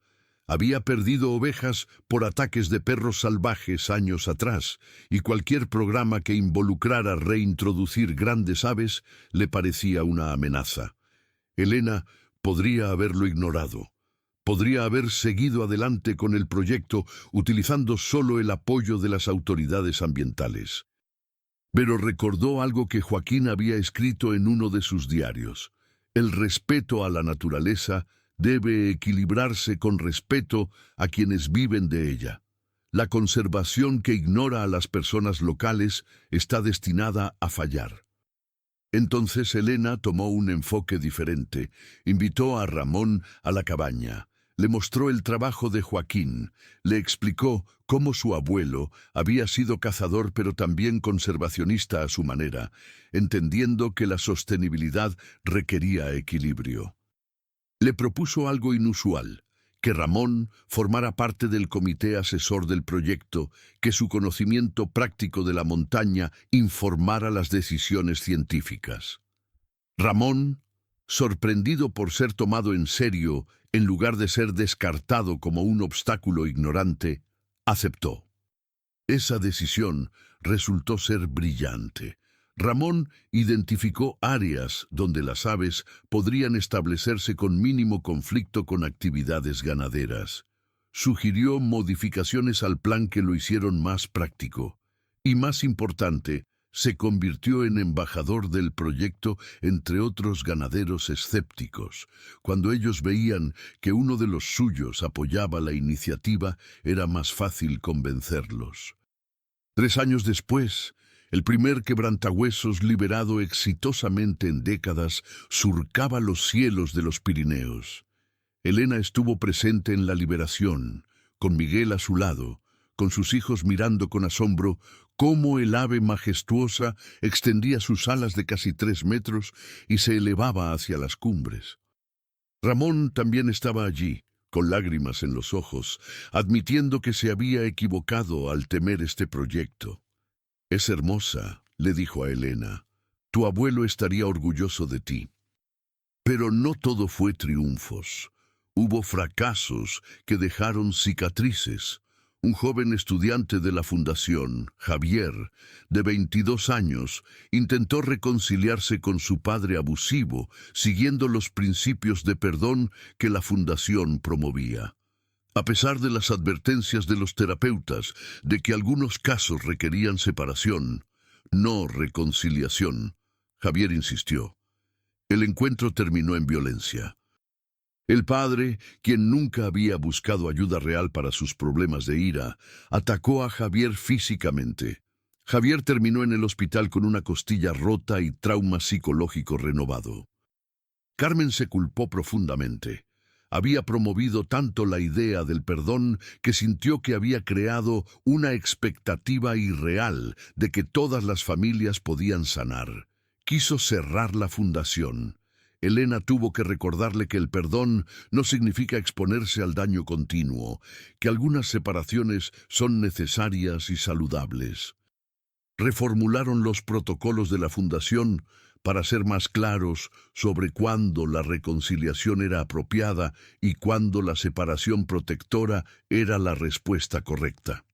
Había perdido ovejas por ataques de perros salvajes años atrás, y cualquier programa que involucrara reintroducir grandes aves le parecía una amenaza. Elena podría haberlo ignorado. Podría haber seguido adelante con el proyecto utilizando solo el apoyo de las autoridades ambientales. Pero recordó algo que Joaquín había escrito en uno de sus diarios. El respeto a la naturaleza debe equilibrarse con respeto a quienes viven de ella. La conservación que ignora a las personas locales está destinada a fallar. Entonces Elena tomó un enfoque diferente. Invitó a Ramón a la cabaña. Le mostró el trabajo de Joaquín. Le explicó cómo su abuelo había sido cazador pero también conservacionista a su manera, entendiendo que la sostenibilidad requería equilibrio. Le propuso algo inusual, que Ramón formara parte del comité asesor del proyecto, que su conocimiento práctico de la montaña informara las decisiones científicas. Ramón Sorprendido por ser tomado en serio, en lugar de ser descartado como un obstáculo ignorante, aceptó. Esa decisión resultó ser brillante. Ramón identificó áreas donde las aves podrían establecerse con mínimo conflicto con actividades ganaderas. Sugirió modificaciones al plan que lo hicieron más práctico. Y más importante, se convirtió en embajador del proyecto entre otros ganaderos escépticos. Cuando ellos veían que uno de los suyos apoyaba la iniciativa, era más fácil convencerlos. 3 años después, el primer quebrantahuesos liberado exitosamente en décadas surcaba los cielos de los Pirineos. Elena estuvo presente en la liberación, con Miguel a su lado, con sus hijos mirando con asombro cómo el ave majestuosa extendía sus alas de casi 3 metros y se elevaba hacia las cumbres. Ramón también estaba allí, con lágrimas en los ojos, admitiendo que se había equivocado al temer este proyecto. «Es hermosa», le dijo a Elena. «Tu abuelo estaría orgulloso de ti». Pero no todo fue triunfos. Hubo fracasos que dejaron cicatrices. Un joven estudiante de la fundación, Javier, de 22 años, intentó reconciliarse con su padre abusivo, siguiendo los principios de perdón que la fundación promovía. A pesar de las advertencias de los terapeutas de que algunos casos requerían separación, no reconciliación, Javier insistió. El encuentro terminó en violencia. El padre, quien nunca había buscado ayuda real para sus problemas de ira, atacó a Javier físicamente. Javier terminó en el hospital con una costilla rota y trauma psicológico renovado. Carmen se culpó profundamente. Había promovido tanto la idea del perdón que sintió que había creado una expectativa irreal de que todas las familias podían sanar. Quiso cerrar la fundación. Elena tuvo que recordarle que el perdón no significa exponerse al daño continuo, que algunas separaciones son necesarias y saludables. Reformularon los protocolos de la fundación para ser más claros sobre cuándo la reconciliación era apropiada y cuándo la separación protectora era la respuesta correcta.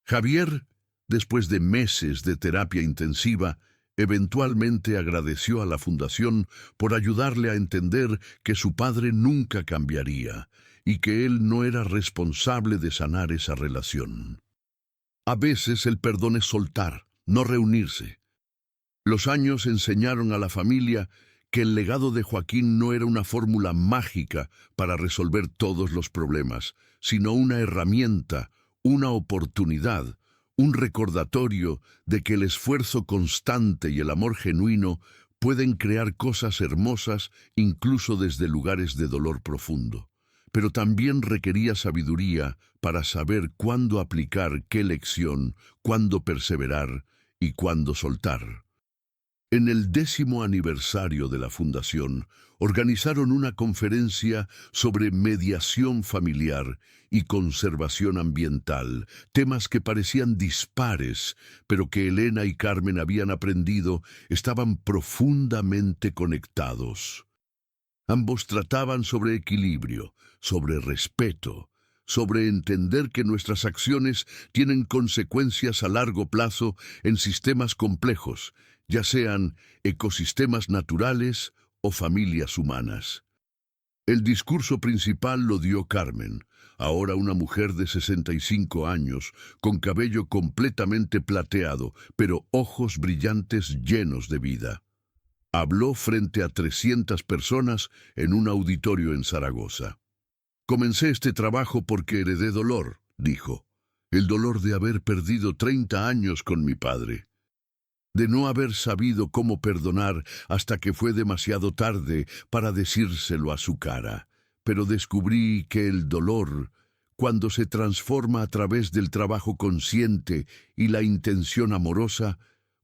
Javier, después de meses de terapia intensiva, eventualmente agradeció a la fundación por ayudarle a entender que su padre nunca cambiaría y que él no era responsable de sanar esa relación. A veces el perdón es soltar, no reunirse. Los años enseñaron a la familia que el legado de Joaquín no era una fórmula mágica para resolver todos los problemas, sino una herramienta, una oportunidad, un recordatorio de que el esfuerzo constante y el amor genuino pueden crear cosas hermosas incluso desde lugares de dolor profundo. Pero también requería sabiduría para saber cuándo aplicar qué lección, cuándo perseverar y cuándo soltar. En el 10º aniversario de la fundación, organizaron una conferencia sobre mediación familiar y conservación ambiental, temas que parecían dispares, pero que Elena y Carmen habían aprendido estaban profundamente conectados. Ambos trataban sobre equilibrio, sobre respeto, sobre entender que nuestras acciones tienen consecuencias a largo plazo en sistemas complejos, ya sean ecosistemas naturales o familias humanas. El discurso principal lo dio Carmen, ahora una mujer de 65 años, con cabello completamente plateado, pero ojos brillantes llenos de vida. Habló frente a 300 personas en un auditorio en Zaragoza. «Comencé este trabajo porque heredé dolor», dijo. «El dolor de haber perdido 30 años con mi padre. De no haber sabido cómo perdonar hasta que fue demasiado tarde para decírselo a su cara. Pero descubrí que el dolor, cuando se transforma a través del trabajo consciente y la intención amorosa,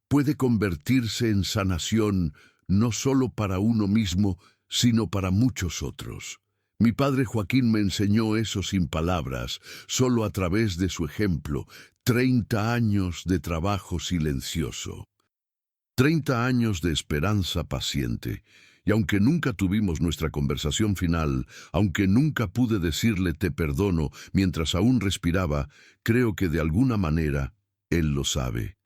puede convertirse en sanación no solo para uno mismo, sino para muchos otros. Mi padre Joaquín me enseñó eso sin palabras, solo a través de su ejemplo, 30 años de trabajo silencioso. 30 años de esperanza paciente Y aunque nunca tuvimos nuestra conversación final, aunque nunca pude decirle te perdono mientras aún respiraba, creo que de alguna manera él lo sabe.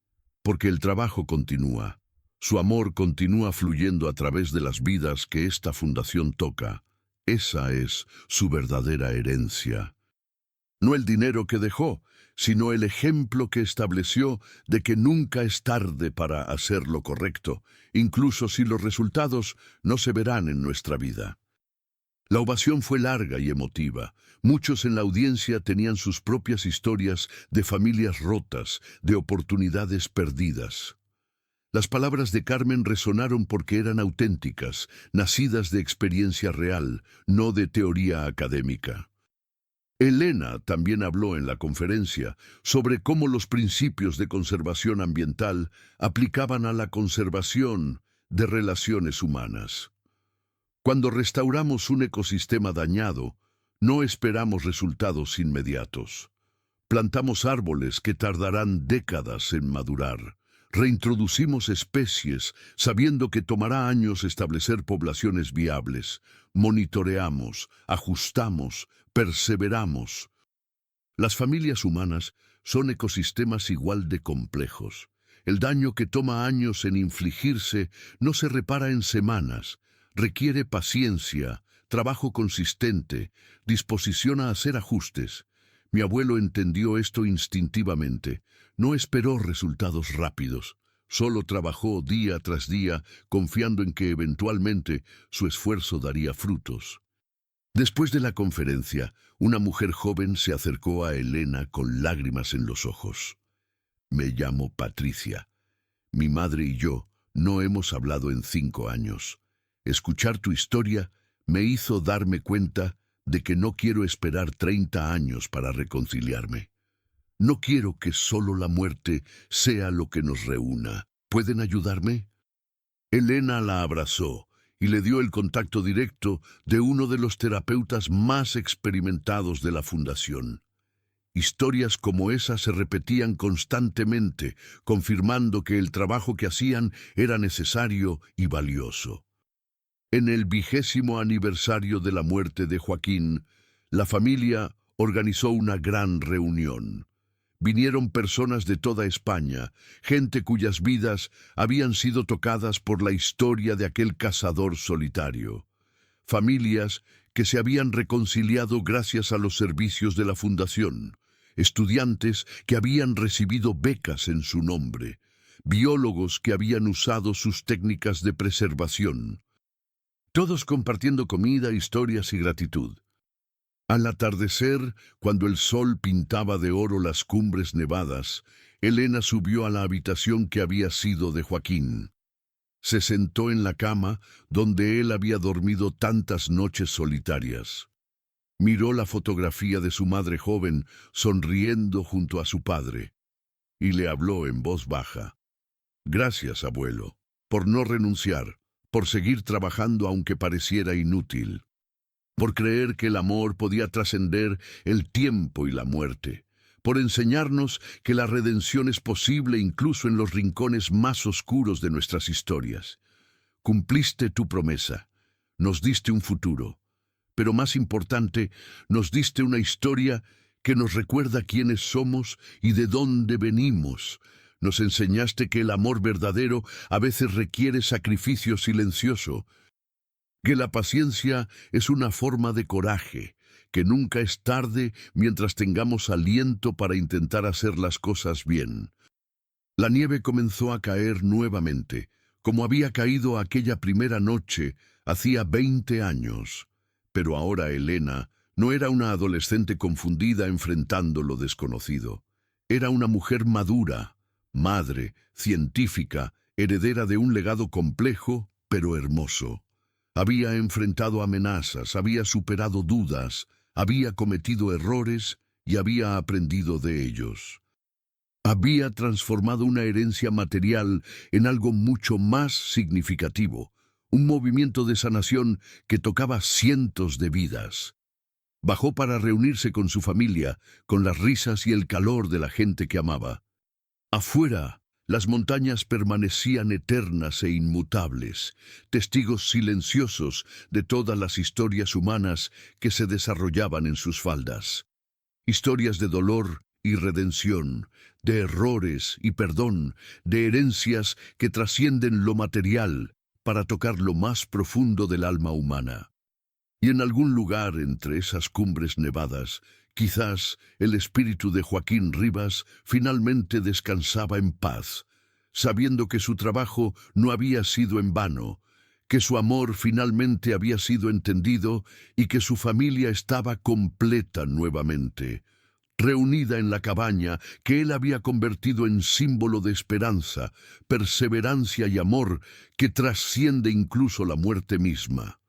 Porque el trabajo continúa. Su amor continúa fluyendo a través de las vidas que esta fundación toca. Esa es su verdadera herencia. No el dinero que dejó, sino el ejemplo que estableció de que nunca es tarde para hacer lo correcto, incluso si los resultados no se verán en nuestra vida. La ovación fue larga y emotiva. Muchos en la audiencia tenían sus propias historias de familias rotas, de oportunidades perdidas. Las palabras de Carmen resonaron porque eran auténticas, nacidas de experiencia real, no de teoría académica. Elena también habló en la conferencia sobre cómo los principios de conservación ambiental aplicaban a la conservación de relaciones humanas. Cuando restauramos un ecosistema dañado, no esperamos resultados inmediatos. Plantamos árboles que tardarán décadas en madurar. Reintroducimos especies sabiendo que tomará años establecer poblaciones viables. Monitoreamos, ajustamos, perseveramos. Las familias humanas son ecosistemas igual de complejos. El daño que toma años en infligirse no se repara en semanas. Requiere paciencia, trabajo consistente, disposición a hacer ajustes. Mi abuelo entendió esto instintivamente. No esperó resultados rápidos. Solo trabajó día tras día, confiando en que eventualmente su esfuerzo daría frutos. Después de la conferencia, una mujer joven se acercó a Elena con lágrimas en los ojos. Me llamo Patricia. Mi madre y yo no hemos hablado en 5 años. Escuchar tu historia me hizo darme cuenta de que no quiero esperar 30 años para reconciliarme. No quiero que solo la muerte sea lo que nos reúna. ¿Pueden ayudarme? Elena la abrazó y le dio el contacto directo de uno de los terapeutas más experimentados de la fundación. Historias como esa se repetían constantemente, confirmando que el trabajo que hacían era necesario y valioso. En el 20º aniversario de la muerte de Joaquín, la familia organizó una gran reunión. Vinieron personas de toda España, gente cuyas vidas habían sido tocadas por la historia de aquel cazador solitario. Familias que se habían reconciliado gracias a los servicios de la fundación. Estudiantes que habían recibido becas en su nombre. Biólogos que habían usado sus técnicas de preservación. Todos compartiendo comida, historias y gratitud. Al atardecer, cuando el sol pintaba de oro las cumbres nevadas, Elena subió a la habitación que había sido de Joaquín. Se sentó en la cama donde él había dormido tantas noches solitarias. Miró la fotografía de su madre joven sonriendo junto a su padre y le habló en voz baja. Gracias, abuelo, por no renunciar, por seguir trabajando aunque pareciera inútil. Por creer que el amor podía trascender el tiempo y la muerte, por enseñarnos que la redención es posible incluso en los rincones más oscuros de nuestras historias. Cumpliste tu promesa, nos diste un futuro, pero más importante, nos diste una historia que nos recuerda quiénes somos y de dónde venimos. Nos enseñaste que el amor verdadero a veces requiere sacrificio silencioso, que la paciencia es una forma de coraje, que nunca es tarde mientras tengamos aliento para intentar hacer las cosas bien. La nieve comenzó a caer nuevamente, como había caído aquella primera noche, hacía 20 años. Pero ahora Elena no era una adolescente confundida enfrentando lo desconocido. Era una mujer madura, madre, científica, heredera de un legado complejo, pero hermoso. Había enfrentado amenazas, había superado dudas, había cometido errores y había aprendido de ellos. Había transformado una herencia material en algo mucho más significativo, un movimiento de sanación que tocaba cientos de vidas. Bajó para reunirse con su familia, con las risas y el calor de la gente que amaba. Afuera, Las montañas permanecían eternas e inmutables, testigos silenciosos de todas las historias humanas que se desarrollaban en sus faldas. Historias de dolor y redención, de errores y perdón, de herencias que trascienden lo material para tocar lo más profundo del alma humana. Y en algún lugar entre esas cumbres nevadas, quizás el espíritu de Joaquín Rivas finalmente descansaba en paz, sabiendo que su trabajo no había sido en vano, que su amor finalmente había sido entendido y que su familia estaba completa nuevamente, reunida en la cabaña que él había convertido en símbolo de esperanza, perseverancia y amor que trasciende incluso la muerte misma.